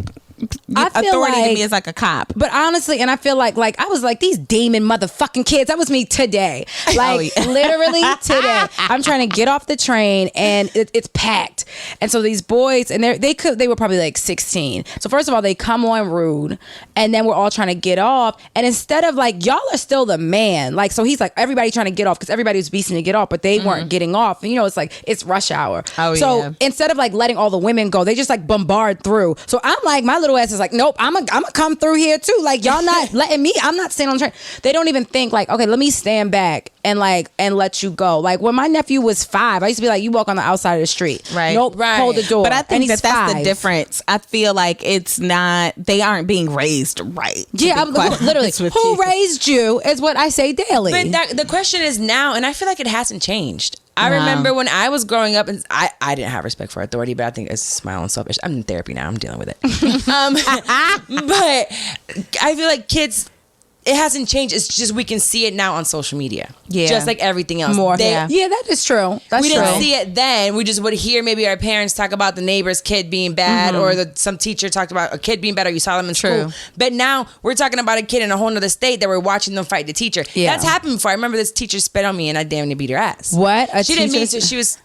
authority to me is like a cop. But honestly, and I feel like I was like, these demon motherfucking kids. That was me today. Like literally today. I'm trying to get off the train and it's packed. And so these boys, and they were probably like 16. So first of all, they come on rude, and then we're all trying to get off. And instead of like, y'all are still the man. Like, so he's like, everybody trying to get off because everybody was beasting to get off, but they weren't getting off. And it's like, it's rush hour. So instead of like letting all the women go, they just like bombard through. So I'm like, my little ass is like, nope, I'm gonna come through here too. Like, y'all not letting me. I'm not staying on the train. They don't even think like, okay, let me stand back and let you go. Like when my nephew was 5, I used to be like, you walk on the outside of the street. Right. Nope. Right. Hold the door. But I think that's 5. the difference. I feel like it's not. They aren't being raised right. Yeah, literally. Who raised you is what I say daily. But the question is now, and I feel like it hasn't changed. I remember when I was growing up, and I didn't have respect for authority, but I think it's my own selfish. I'm in therapy now. I'm dealing with it. But I feel like kids, it hasn't changed. It's just we can see it now on social media. Yeah. Just like everything else. More. Yeah, that is true. We didn't see it then. We just would hear maybe our parents talk about the neighbor's kid being bad, or some teacher talked about a kid being bad, or you saw them in school. But now we're talking about a kid in a whole nother state that we're watching them fight the teacher. Yeah. That's happened before. I remember this teacher spit on me and I damn near beat her ass. What? She didn't mean to. She was...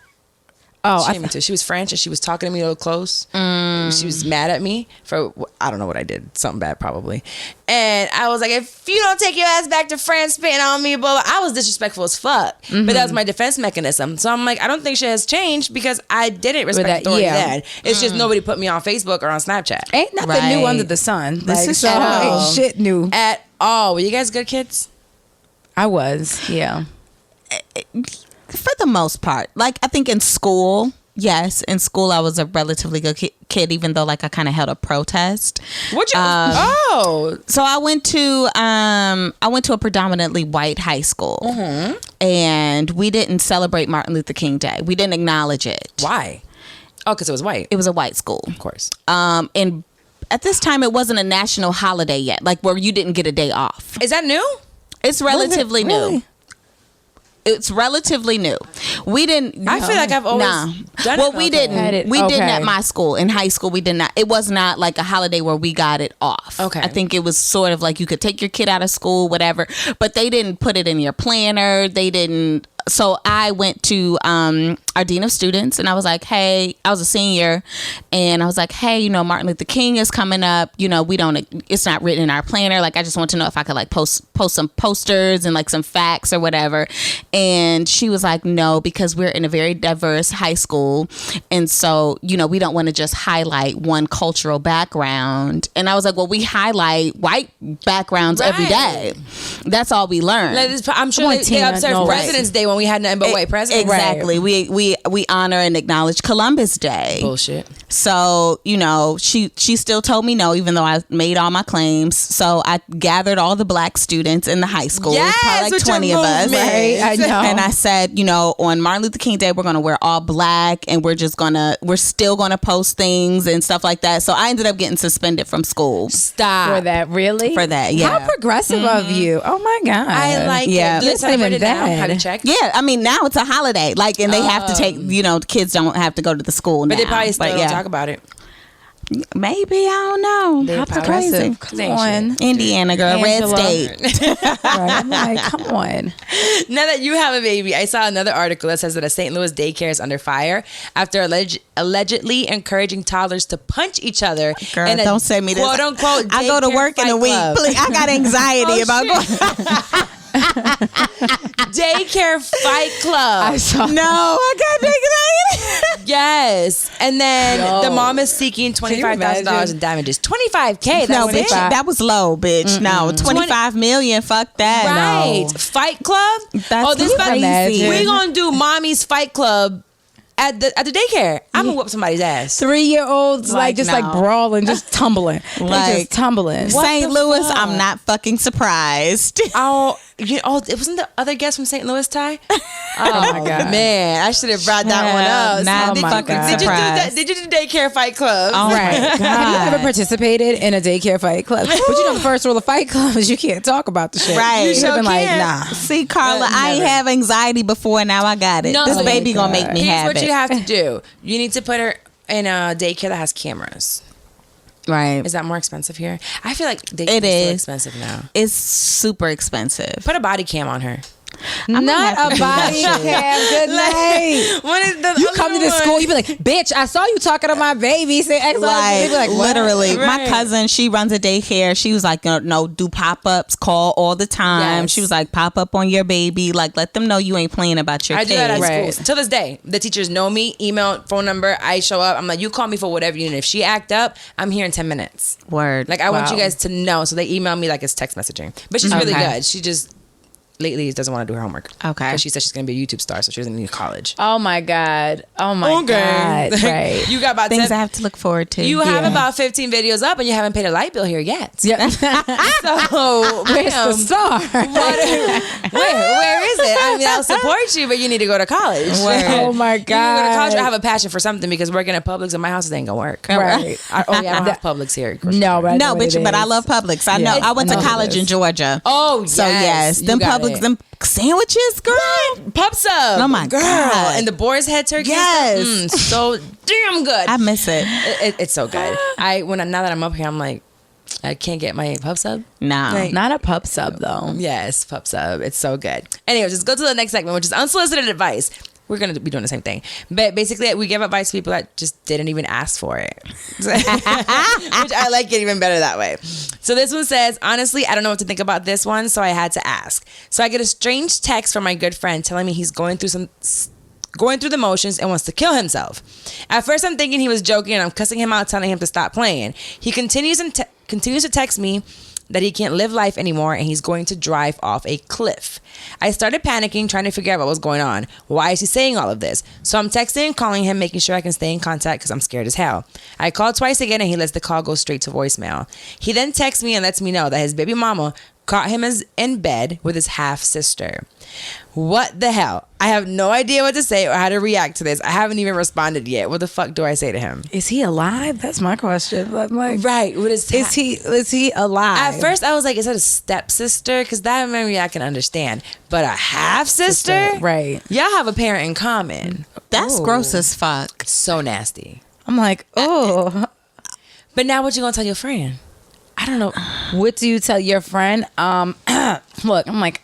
she didn't mean to. She was French and she was talking to me a little close. She was mad at me for, I don't know what I did. Something bad probably. And I was like, if you don't take your ass back to France spitting on me, blah, blah. I was disrespectful as fuck. But that was my defense mechanism. So I'm like, I don't think shit has changed because I didn't respect authority then. It's just nobody put me on Facebook or on Snapchat. Ain't nothing new under the sun. This is so ain't shit new. At all. Were you guys good kids? I was, yeah. For the most part. Like, I think in school, yes, in school I was a relatively good kid, even though like I kind of held a protest. What you? So I went to a predominantly white high school, and we didn't celebrate Martin Luther King Day. We didn't acknowledge it. Why? Oh, because it was white. It was a white school, of course. And at this time, it wasn't a national holiday yet, like where you didn't get a day off. Is that new? It's relatively new. It's relatively new. We didn't. I feel like I've always done it. Well, we didn't. We didn't at my school. In high school, we did not. It was not like a holiday where we got it off. Okay. I think it was sort of like you could take your kid out of school, whatever. But they didn't put it in your planner. They didn't. So I went to our dean of students and I was like, hey, I was a senior and I was like, hey, Martin Luther King is coming up. It's not written in our planner. Like, I just want to know if I could like post some posters and like some facts or whatever. And she was like, no, because we're in a very diverse high school. And so, we don't want to just highlight one cultural background. And I was like, well, we highlight white backgrounds every day. That's all we learn. I'm sure they observed President's Day when we had nothing but white presidents. Exactly. Right. We honor and acknowledge Columbus Day. Bullshit. So, you know, she still told me no, even though I made all my claims. So I gathered all the black students in the high school. Yes, probably like 20 of us. Right? I know. And I said, you know, on Martin Luther King Day, we're going to wear all black and we're still going to post things and stuff like that. So I ended up getting suspended from school. Stop. For that, really? For that, yeah. How progressive of you. Oh my God. I like it. Yeah. Do they That's not even celebrate it now? bad. Have you checked? Yeah, I mean, now it's a holiday. Like, and they have to take, you know, kids don't have to go to the school now. But they probably still don't yeah. talk about it. Maybe, I don't know. They're How crazy. Come on. Indiana girl, Angela. red state. Right. I'm like, come on. Now that you have a baby, I saw another article that says that a St. Louis daycare is under fire after allegedly encouraging toddlers to punch each other. Girl, in a don't say me this. quote unquote. I go to Daycare work in a Fight week. Club. Please, I got anxiety about going. Daycare Fight Club. I saw. No, I got anxiety. Yes, and then Yo. the mom is seeking $25,000 in damages. $25K. No, That's bitch, it. that was low, bitch. No, 25 million. Fuck that. Right. No. Fight Club. That's this crazy. we gonna do mommy's Fight Club at the daycare. I'm gonna whoop somebody's ass. 3-year-olds like just like no. brawling, just tumbling, Like, like just tumbling. St. the Louis, fuck? I'm not fucking surprised. It wasn't the other guest from St. Louis, Ty? Oh my God. Man, I should have brought that one up. Not Oh my fucking God. Did you do that? surprised. Did you do Daycare Fight Club? Oh Right. my Have you ever God. participated in a daycare fight club? But you know the first rule of Fight Club is you can't talk about the shit. Right. You should have been like, can't. nah. See, Carla, I ain't Never. have anxiety before. Now I got it. No, This oh baby my gonna make God. me Here's have what it. you have to do. You need to put her in a daycare that has cameras. Right. Is that more expensive here? I feel like daycare It is still is. expensive now. It's super expensive. Put a body cam on her. I'm gonna Not have to a do that body shit. cam. Good night. What is the You other come to the one? school, you be like, bitch, I saw you talking to my baby. Say X, Y, Z. Like, They be like, what? literally, my Right. cousin, she runs a daycare. She was like, no, do pop-ups, call all the time. Yes. She was like, pop up on your baby. Like, let them know you ain't playing about your I kids. do that at Right. schools. To this day, the teachers know me, email, phone number. I show up. I'm like, you call me for whatever you need. If she act up, I'm here in 10 minutes. Word. Like, I want Wow. you guys to know. So they email me like it's text messaging. But she's really Okay. good. She just lately doesn't want to do her homework. Okay. Because she said she's going to be a YouTube star, so she doesn't need college. Oh my God. Oh my God. Right. You got about Things 10. I have to look forward to. You have Yeah. about 15 videos up and you haven't paid a light bill here yet. Yeah. So, Where's the ma'am, star? where is it? I mean, I'll support you, but you need to go to college. Oh my You need to go to college or God. have a passion for something because working at Publix in my house ain't gonna work. Right. I don't have Publix here. No, but I know No, what bitch, it but I is. love Publix. I know. Yeah. I went I to know what college it in is. Georgia. Oh, So yes, you them got Publix, it. them sandwiches, girl. Pub Sub. Oh my girl. God. And the boar's head turkey. Yes. So damn good. I miss it. It's so good. Now that I'm up here, I'm like, I can't get my Pub Sub. No. Like- Not a pup sub though. Yes, Pub Sub. It's so good. Anyways, let's go to the next segment, which is unsolicited advice. We're going to be doing the same thing. But basically, we give advice to people that just didn't even ask for it. Which I like it even better that way. So this one says, honestly, I don't know what to think about this one, so I had to ask. So I get a strange text from my good friend telling me he's going through the motions and wants to kill himself. At first, I'm thinking he was joking and I'm cussing him out, telling him to stop playing. He continues to text me that he can't live life anymore and he's going to drive off a cliff. I started panicking, trying to figure out what was going on. Why is he saying all of this? So I'm texting and calling him, making sure I can stay in contact because I'm scared as hell. I called twice again and he lets the call go straight to voicemail. He then texts me and lets me know that his baby mama caught him in bed with his half sister. What the hell? I have no idea what to say or how to react to this. I haven't even responded yet. What the fuck do I say to him? Is he alive? That's my question. I'm like, Right. What is is he alive? At first, I was like, is that a stepsister? Because that maybe I can understand. But a half sister? Right. Y'all have a parent in common. That's Ooh. gross as fuck. So nasty. I'm like, oh. But now what you gonna tell your friend? I don't know. What do you tell your friend? Look, I'm like,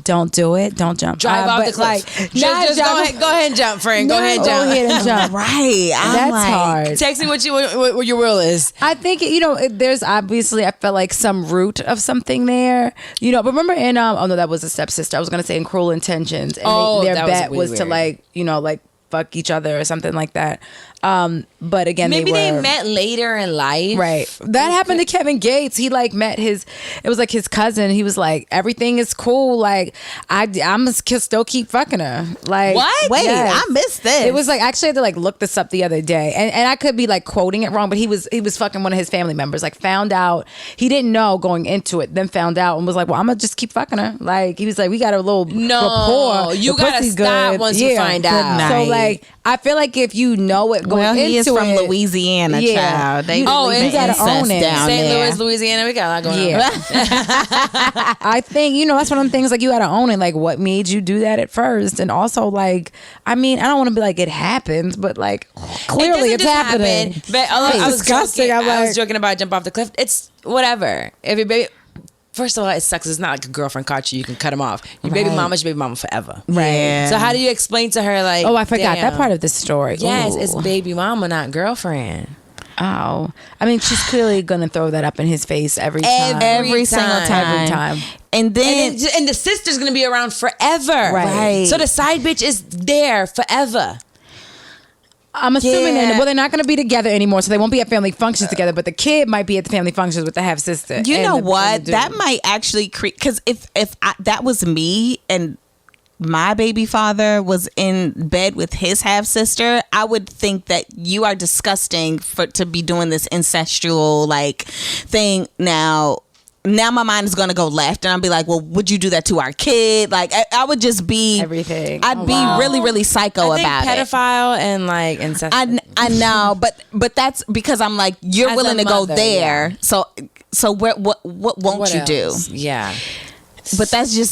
don't do it. Don't jump. Drive off but the cliff. Like, Just not jump. go ahead and jump, friend. Go No, ahead and go jump. ahead and jump. Right. I'm That's like, hard. Text me what your will is. I think there's obviously I felt like some root of something there, but remember in oh no, that was a stepsister. I was gonna say in Cruel Intentions, and Oh, their that was bet really was to weird. like fuck each other or something like that. But again, maybe they met later in life. Right. That happened to Kevin Gates. He like met it was like his cousin. He was like, everything is cool. Like I'm gonna still keep fucking her. Like what? Wait, yes. I missed this. It was like, actually I had to like look this up the other day, and I could be like quoting it wrong, but he was fucking one of his family members. Like found out, he didn't know going into it, then found out and was like, well, I'm gonna just keep fucking her. Like he was like, we got a little rapport. You The gotta pussy's stop good. once you find out. So like, I feel like if you know it going into he is from it, Louisiana, child. They you gotta own it. down St. there. Louis, Louisiana, we got a lot going on. I think, that's one of them things, like, you gotta own it. Like, what made you do that at first? And also, like, I mean, I don't want to be like, it happens, but like, clearly it's happening. But I was joking about jump off the cliff. It's whatever. If your baby, first of all, it sucks. It's not like a girlfriend caught you can cut him off. Your baby mama's your baby mama forever. Right. Yeah. So how do you explain to her, like, oh, I forgot damn, that part of the story. Yes, Ooh. it's baby mama, not girlfriend. Oh, I mean, she's clearly gonna throw that up in his face every time. Every single time. Every time. And then And the sister's gonna be around forever. Right. So the side bitch is there forever. I'm assuming they're not going to be together anymore, so they won't be at family functions together. But the kid might be at the family functions with the half sister. you know what? That might actually create, because if that was me and my baby father was in bed with his half sister, I would think that you are disgusting to be doing this incestual like thing. Now my mind is going to go left, and I'll be like, well, would you do that to our kid? Like, I would just be everything. I'd be really, really psycho about pedophile and like incest. I know, but that's because I'm like, you're As willing a to go mother, there. Yeah. So what won't you do? Yeah. But that's just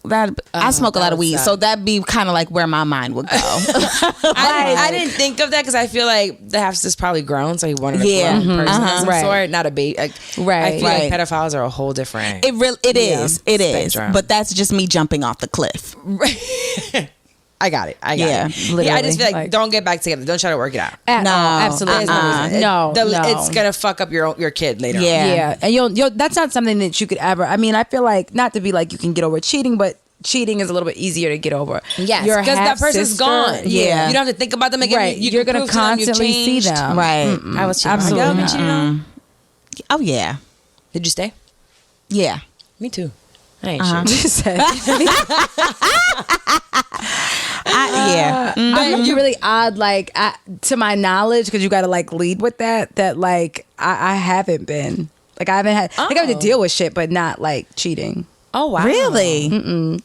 that. I smoke a lot of weed, so that'd be kind of like where my mind would go. I didn't think of that because I feel like the half sister's probably grown, so he wanted a grown person of some sort, not a baby. Like, I feel like pedophiles are a whole different. It is. Spectrum. But that's just me jumping off the cliff. I got it. Yeah, literally. I just feel like don't get back together. Don't try to work it out. No, absolutely. No, it's gonna fuck up your kid later. Yeah, and you'll that's not something that you could ever. I mean, I feel like, not to be like you can get over cheating, but cheating is a little bit easier to get over. Yes, because that person's gone. Yeah, you don't have to think about them again. Right, you're gonna constantly see them. Right. I was cheating. Absolutely. Y'all been cheating on? Oh yeah. Did you stay? Yeah. Me too. I ain't shit. I find it really odd, like, to my knowledge, because you got to like lead with that like I haven't been, like, I haven't had like, I have to deal with shit, but not like cheating. Oh wow. Really?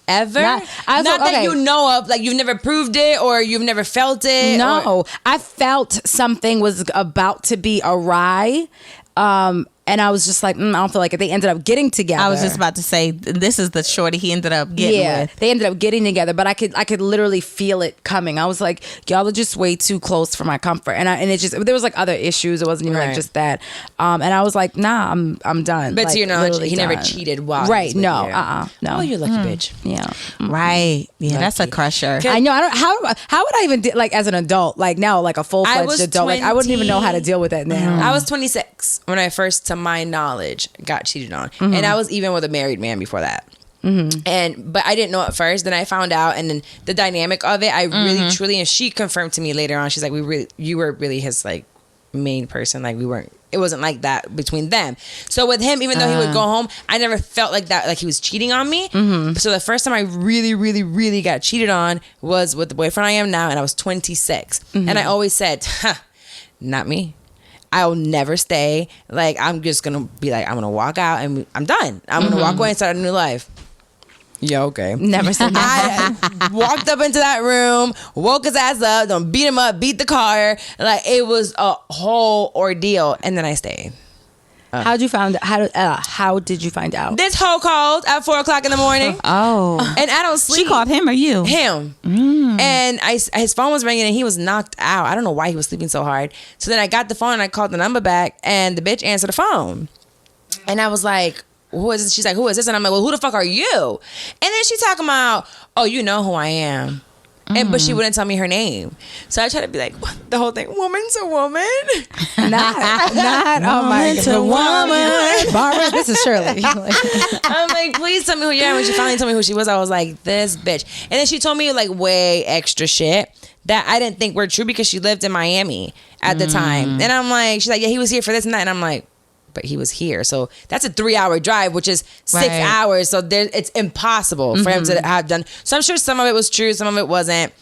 Ever? Not that you know of, like, you've never proved it or you've never felt it. No, I felt something was about to be awry. And I was just like, I don't feel like it. They ended up getting together. I was just about to say, this is the shorty he ended up getting with. They ended up getting together, but I could literally feel it coming. I was like, y'all are just way too close for my comfort. And it just, there was like other issues. It wasn't even like just that. And I was like, nah, I'm done. But like, to your knowledge, he done. never cheated while right? he was with No, you. no. Oh, you're lucky, bitch. Yeah. Right. Yeah, that's a crusher. I know. I don't. How would I even like as an adult? Like now, like a full fledged adult. Like I wouldn't even know how to deal with that now. I was 26 when I first, to my knowledge, got cheated on, and I was even with a married man before that. But I didn't know at first. Then I found out, and then the dynamic of it, I really truly, and she confirmed to me later on. She's like, you were really his like main person. Like it wasn't like that between them. So with him, even though he would go home, I never felt like that, like he was cheating on me. So the first time I really, really, really got cheated on was with the boyfriend I am now, and I was 26. And I always said, not me. I'll never stay. Like, I'm just gonna be like, I'm gonna walk out and I'm done. I'm gonna walk away and start a new life. Yeah, okay. Never said that. I walked up into that room, woke his ass up, don't beat him up, beat the car. Like, it was a whole ordeal, and then I stayed. How did you find out? This hoe called at 4:00 in the morning. Oh. And I don't sleep. She called him or you? Him. And his phone was ringing and he was knocked out. I don't know why he was sleeping so hard. So then I got the phone and I called the number back, and the bitch answered the phone. And I was like, who is this? She's like, who is this? And I'm like, well, who the fuck are you? And then she talking about, oh, you know who I am. But she wouldn't tell me her name. So I tried to be like, what? The whole thing, woman's a woman. Not oh my God. Woman. Barbara, this is Shirley. I'm like, please tell me who you are. When she finally told me who she was, I was like, this bitch. And then she told me like way extra shit that I didn't think were true because she lived in Miami at the time. And I'm like, she's like, yeah, he was here for this and that. And I'm like, but he was here. So that's a 3-hour drive, which is 6 hours. So it's impossible for him to have done. So I'm sure some of it was true, some of it wasn't.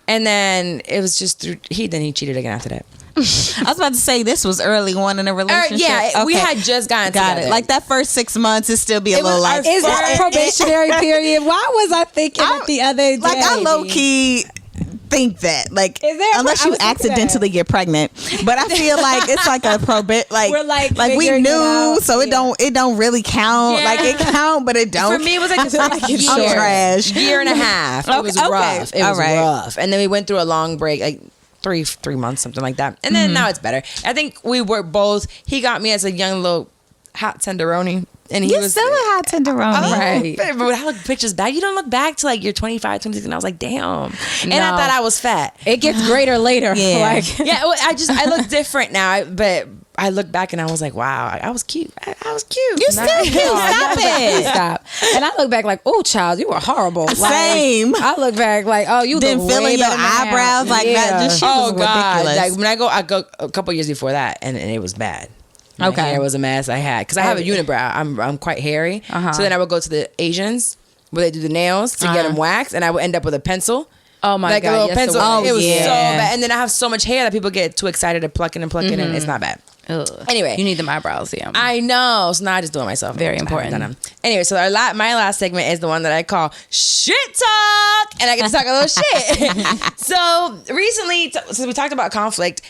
And then it was just through, he cheated again after that. I was about to say this was early on in a relationship. We had just gotten together. It. Like that first 6 months, it still be a little like. Is that probationary period? Why was I thinking that the other day? Like I low key think that, like, is there unless you accidentally get pregnant, but I feel like it's like a like we're like we knew, so it don't really count. Like it count, but it don't. For me, it was like trash. Year and a half. It was rough. It was rough, and then we went through a long break, like. Three months, something like that. And then now it's better. I think we were both, he got me as a young little hot tenderoni. And he was still a hot tenderoni. Right. But when I look pictures back, you don't look back to like you're 25, 26, and I was like, damn. And I thought I was fat. It gets greater later. Yeah. I look different now, but I look back and I was like, wow, I was cute. I was cute. You still cute. Stop it. Stop. And I look back like, oh, child, you were horrible. Same. Like, I look back like, oh, you didn't fill in your eyebrows like that. Just shit was ridiculous. Like when I go a couple years before that, and it was bad. My hair was a mess. I had because I have a unibrow. I'm quite hairy. So then I would go to the Asians where they do the nails to get them waxed, and I would end up with a pencil. Oh my God! A little pencil. It was so bad. And then I have so much hair that people get too excited to plucking and and it's not bad. Ugh. Anyway, you need them eyebrows. Yeah, I know. So now I just do it myself. Very important. Anyway, so my last segment is the one that I call shit talk, and I get to talk a little shit. So recently, since we talked about conflict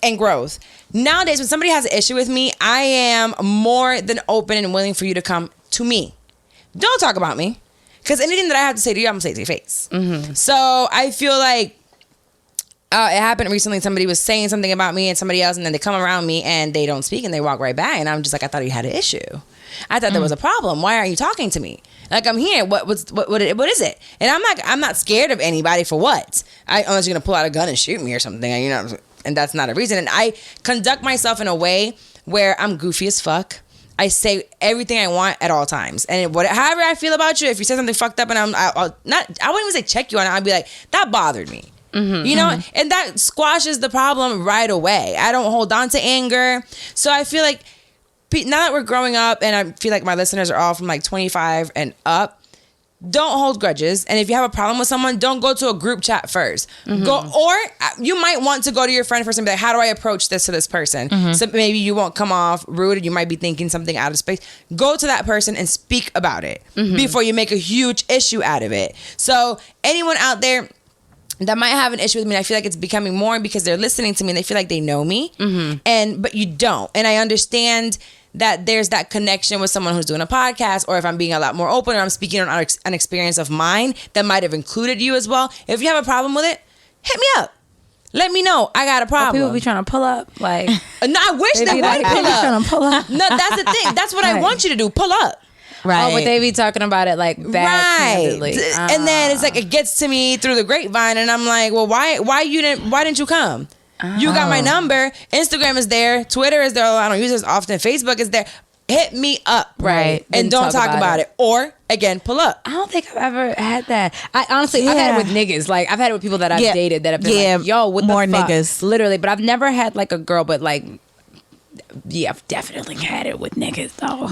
and growth, nowadays when somebody has an issue with me, I am more than open and willing for you to come to me. Don't talk about me, because anything that I have to say to you, I'm gonna say to your face. So I feel like it happened recently. Somebody was saying something about me and somebody else, and then they come around me and they don't speak and they walk right by, and I'm just like, I thought you had an issue. I thought there was a problem. Why aren't you talking to me? Like, I'm here. What is it? And I'm not scared of anybody for what? Unless you're gonna pull out a gun and shoot me or something, you know. And that's not a reason. And I conduct myself in a way where I'm goofy as fuck. I say everything I want at all times. And however I feel about you, if you say something fucked up and I wouldn't even say check you on it. I'd be like, that bothered me. You know, and that squashes the problem right away. I don't hold on to anger. So I feel like now that we're growing up, and I feel like my listeners are all from like 25 and up, don't hold grudges. And if you have a problem with someone, don't go to a group chat first. Or you might want to go to your friend first and be like, how do I approach this to this person? So maybe you won't come off rude. You might be thinking something out of space. Go to that person and speak about it before you make a huge issue out of it. So anyone out there that might have an issue with me, I feel like it's becoming more because they're listening to me and they feel like they know me, but you don't. And I understand that there's that connection with someone who's doing a podcast, or if I'm being a lot more open, or I'm speaking on an experience of mine that might have included you as well. If you have a problem with it, hit me up. Let me know. I got a problem. People be trying to pull up, like. No, I wish they would pull up. Trying to pull up. No, that's the thing. That's what I want you to do. Pull up. Right. Oh, but they be talking about it like backhandedly. Right. And then it's like it gets to me through the grapevine, and I'm like, well, why didn't you come? You got my number. Instagram is there. Twitter is there. I don't use this often. Facebook is there. Hit me up. Right. And don't talk about it. Or, again, pull up. I don't think I've ever had that. I honestly, I've had it with niggas. Like, I've had it with people that I've dated that have been like, yo, what more the fuck? Niggas. Literally. But I've never had like a girl, but like, yeah, I've definitely had it with niggas though.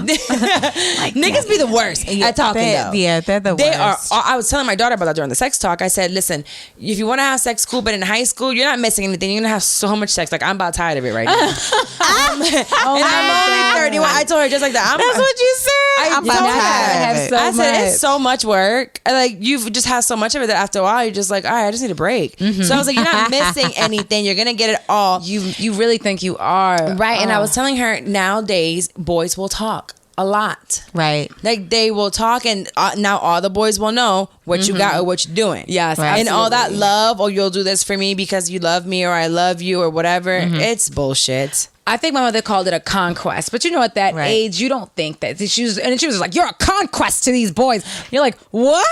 Like, niggas be the worst at talking though. Yeah, they're the worst. I was telling my daughter about that during the sex talk. I said, listen, if you want to have sex, cool, but in high school, you're not missing anything. You're gonna have so much sex. Like, I'm about tired of it right now. I'm only 31. I told her just like that. That's what you said. I'm about tired of it. I said, it's so much work. Like, you've just had so much of it that after a while, you're just like, all right, I just need a break. So I was like, you're not missing anything. You're gonna get it all. You really think you are. Right. And I was telling her, nowadays, boys will talk a lot. Right. Like, they will talk, and now all the boys will know what you got or what you're doing. Yes. Right. And all that love, or you'll do this for me because you love me, or I love you, or whatever. It's bullshit. I think my mother called it a conquest, but you know, at that age, you don't think that. She was like, "You're a conquest to these boys." You're like, "What?"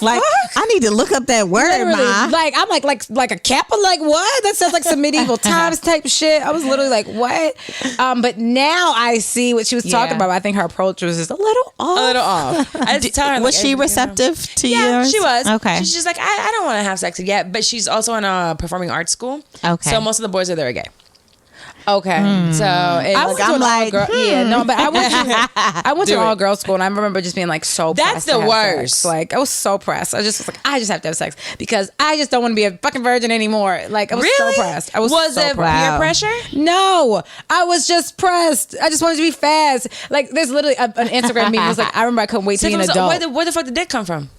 Like, I need to look up that word, Ma. Like, I'm like a Kappa. Like, what? That sounds like some medieval times type of shit. I was literally like, "What?" But now I see what she was talking about. I think her approach was just a little off. I just tell her, was she receptive to yours? Yeah, she was. Okay. She's just like, I don't want to have sex yet, but she's also in a performing arts school. Okay. So most of the boys are there gay. Okay, so I went to an all girls school, and I remember just being like so. That's pressed the to have worst. Sex. Like I was so pressed. I just was like, I just have to have sex because I just don't want to be a fucking virgin anymore. Like I was so pressed. I was so it pressed. peer pressure? No, I was just pressed. I just wanted to be fast. Like there's literally an Instagram meme was like, I remember I couldn't wait to be an adult. Where the fuck did dick come from?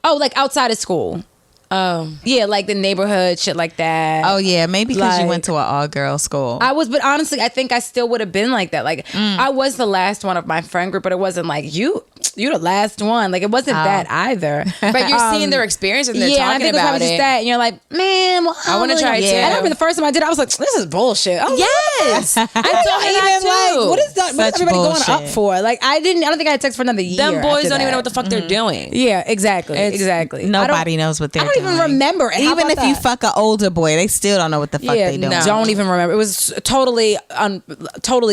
Oh, like outside of school. Oh yeah, like the neighborhood shit like that. Oh yeah, maybe because like, you went to an all-girl school. I was, but honestly, I think I still would have been like that. Like I was the last one of my friend group, but it wasn't like you're the last one. Like it wasn't that either. But you're seeing their experience and they're I talking think about it. Just that, and you're like, man, well, I want to try it too. And I remember the first time I did, I was like, this is bullshit. Yes, I don't even like what is that? What is everybody bullshit. going up for? Like I don't think I had sex for another year. Them boys don't even know what the fuck they're doing. Yeah, exactly. Nobody knows what they're doing. I don't even remember. Even if you fuck an older boy, they still don't know what the fuck they doing. No. Don't even remember. It was totally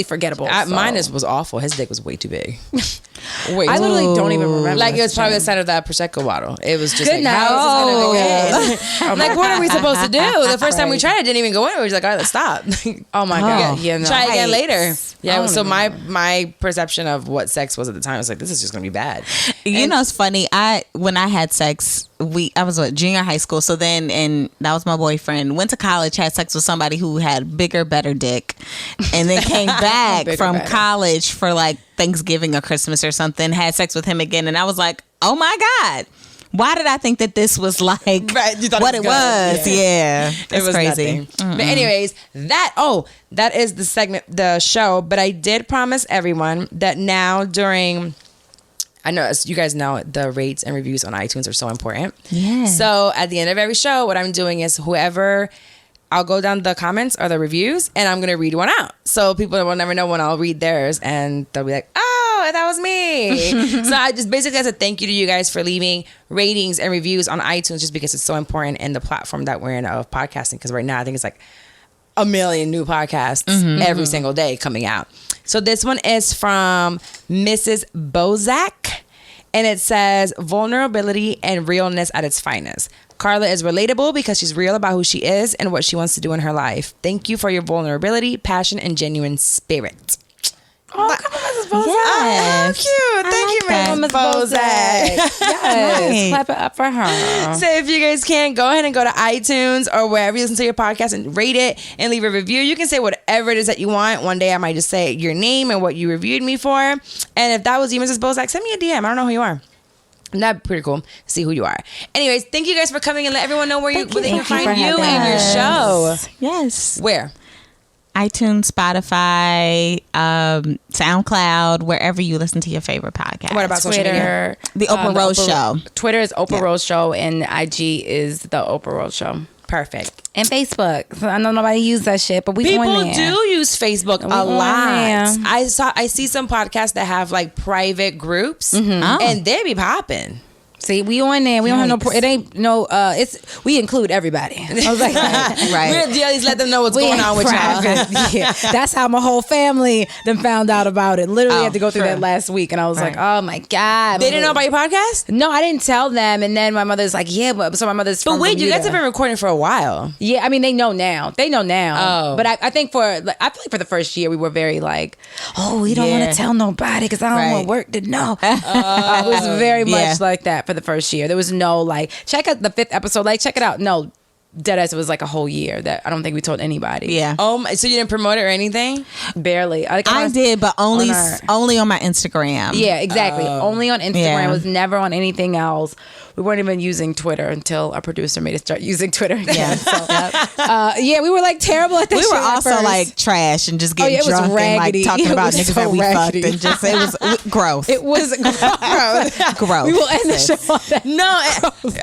forgettable. Mine was awful. His dick was way too big. I literally don't even remember. Like it was probably the size of that Prosecco bottle. It was just Good like, how is this gonna go in? Like, what are we supposed to do? The first time we tried it, didn't even go in. We were just like, all right, let's stop. Oh my god, yeah, no. Try again later. Yeah. So my perception of what sex was at the time was like, this is just gonna be bad. You know, it's funny. When I had sex, I was junior high school. So then, and that was my boyfriend. Went to college, had sex with somebody who had bigger, better dick, and then came back from college for like Thanksgiving or Christmas or something. Had sex with him again, and I was like, oh my god. Why did I think that this was like what it was? Yeah. It was crazy. But anyways, that is the segment, the show. But I did promise everyone that now during, I know as you guys know, the rates and reviews on iTunes are so important. Yeah. So at the end of every show, what I'm doing is I'll go down the comments or the reviews and I'm going to read one out. So people will never know when I'll read theirs and they'll be like, oh, that was me. So I just basically as a thank you to you guys for leaving ratings and reviews on iTunes just because it's so important in the platform that we're in of podcasting. Because right now I think it's like a million new podcasts every single day coming out. So this one is from Mrs. Bozak. And it says, vulnerability and realness at its finest. Carla is relatable because she's real about who she is and what she wants to do in her life. Thank you for your vulnerability, passion, and genuine spirit. Oh, come on, Mrs. Bozak. Yes. Oh, cute. Thank you, Mrs. Bozak. Yes. Clap it up for her. So if you guys can, go ahead and go to iTunes or wherever you listen to your podcast and rate it and leave a review. You can say whatever it is that you want. One day I might just say your name and what you reviewed me for. And if that was you, Mrs. Bozak, send me a DM. I don't know who you are. That'd be pretty cool to see who you are. Anyways, thank you guys for coming and let everyone know where they can find you and your show. Yes. Where? iTunes, Spotify, SoundCloud, wherever you listen to your favorite podcast. What about social media? The Oprah Rose Show. Twitter is Oprah Rose Show and IG is the Oprah Rose Show. Perfect. And Facebook. So I know nobody use that shit, but we on there. People do use Facebook a lot. I see some podcasts that have like private groups and they be popping. See, we on there. We don't have no. It ain't no. We include everybody. I was like, right. We at least let them know what's going on with y'all. Yeah, that's how my whole family then found out about it. Literally had to go through that last week, and I was like, oh my god. They didn't know about your podcast? No, I didn't tell them. And then my mother's like, yeah, but so my mother's. But wait, you guys have been recording for a while. Yeah, I mean they know now. Oh, but I think I feel like for the first year we were very like, oh, we don't want to tell nobody because I don't want work to know. It was very much like that for the first year. There was no like, check out the 5th episode, like check it out. No, deadass, it was like a whole year that I don't think we told anybody. Yeah. So you didn't promote it or anything? Barely. I did, but only on my Instagram. Yeah, exactly. Only on Instagram. Yeah. It was never on anything else. We weren't even using Twitter until our producer made us start using Twitter again. Yeah, we were like terrible at that. We were also like trash and just getting drunk and like talking about niggas that we fucked and just it was gross. It was gross. Gross. We will end the show on that. No,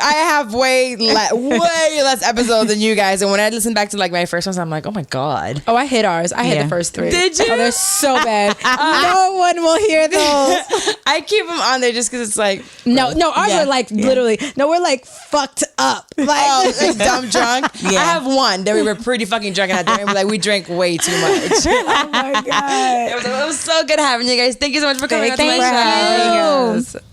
I have way less episodes episodes than you guys. And when I listen back to like my first ones, I'm like, oh my God. Oh, I hit ours. I hit the first 3. Did you? Oh, they're so bad. No one will hear those. I keep them on there just because it's like. No, ours are like literally. No, we're like fucked up. Like dumb drunk. I have one that we were pretty fucking drunk out there, and like we drank way too much. Oh my God. It was so good having you guys. Thank you so much for coming on to my show. Thank you.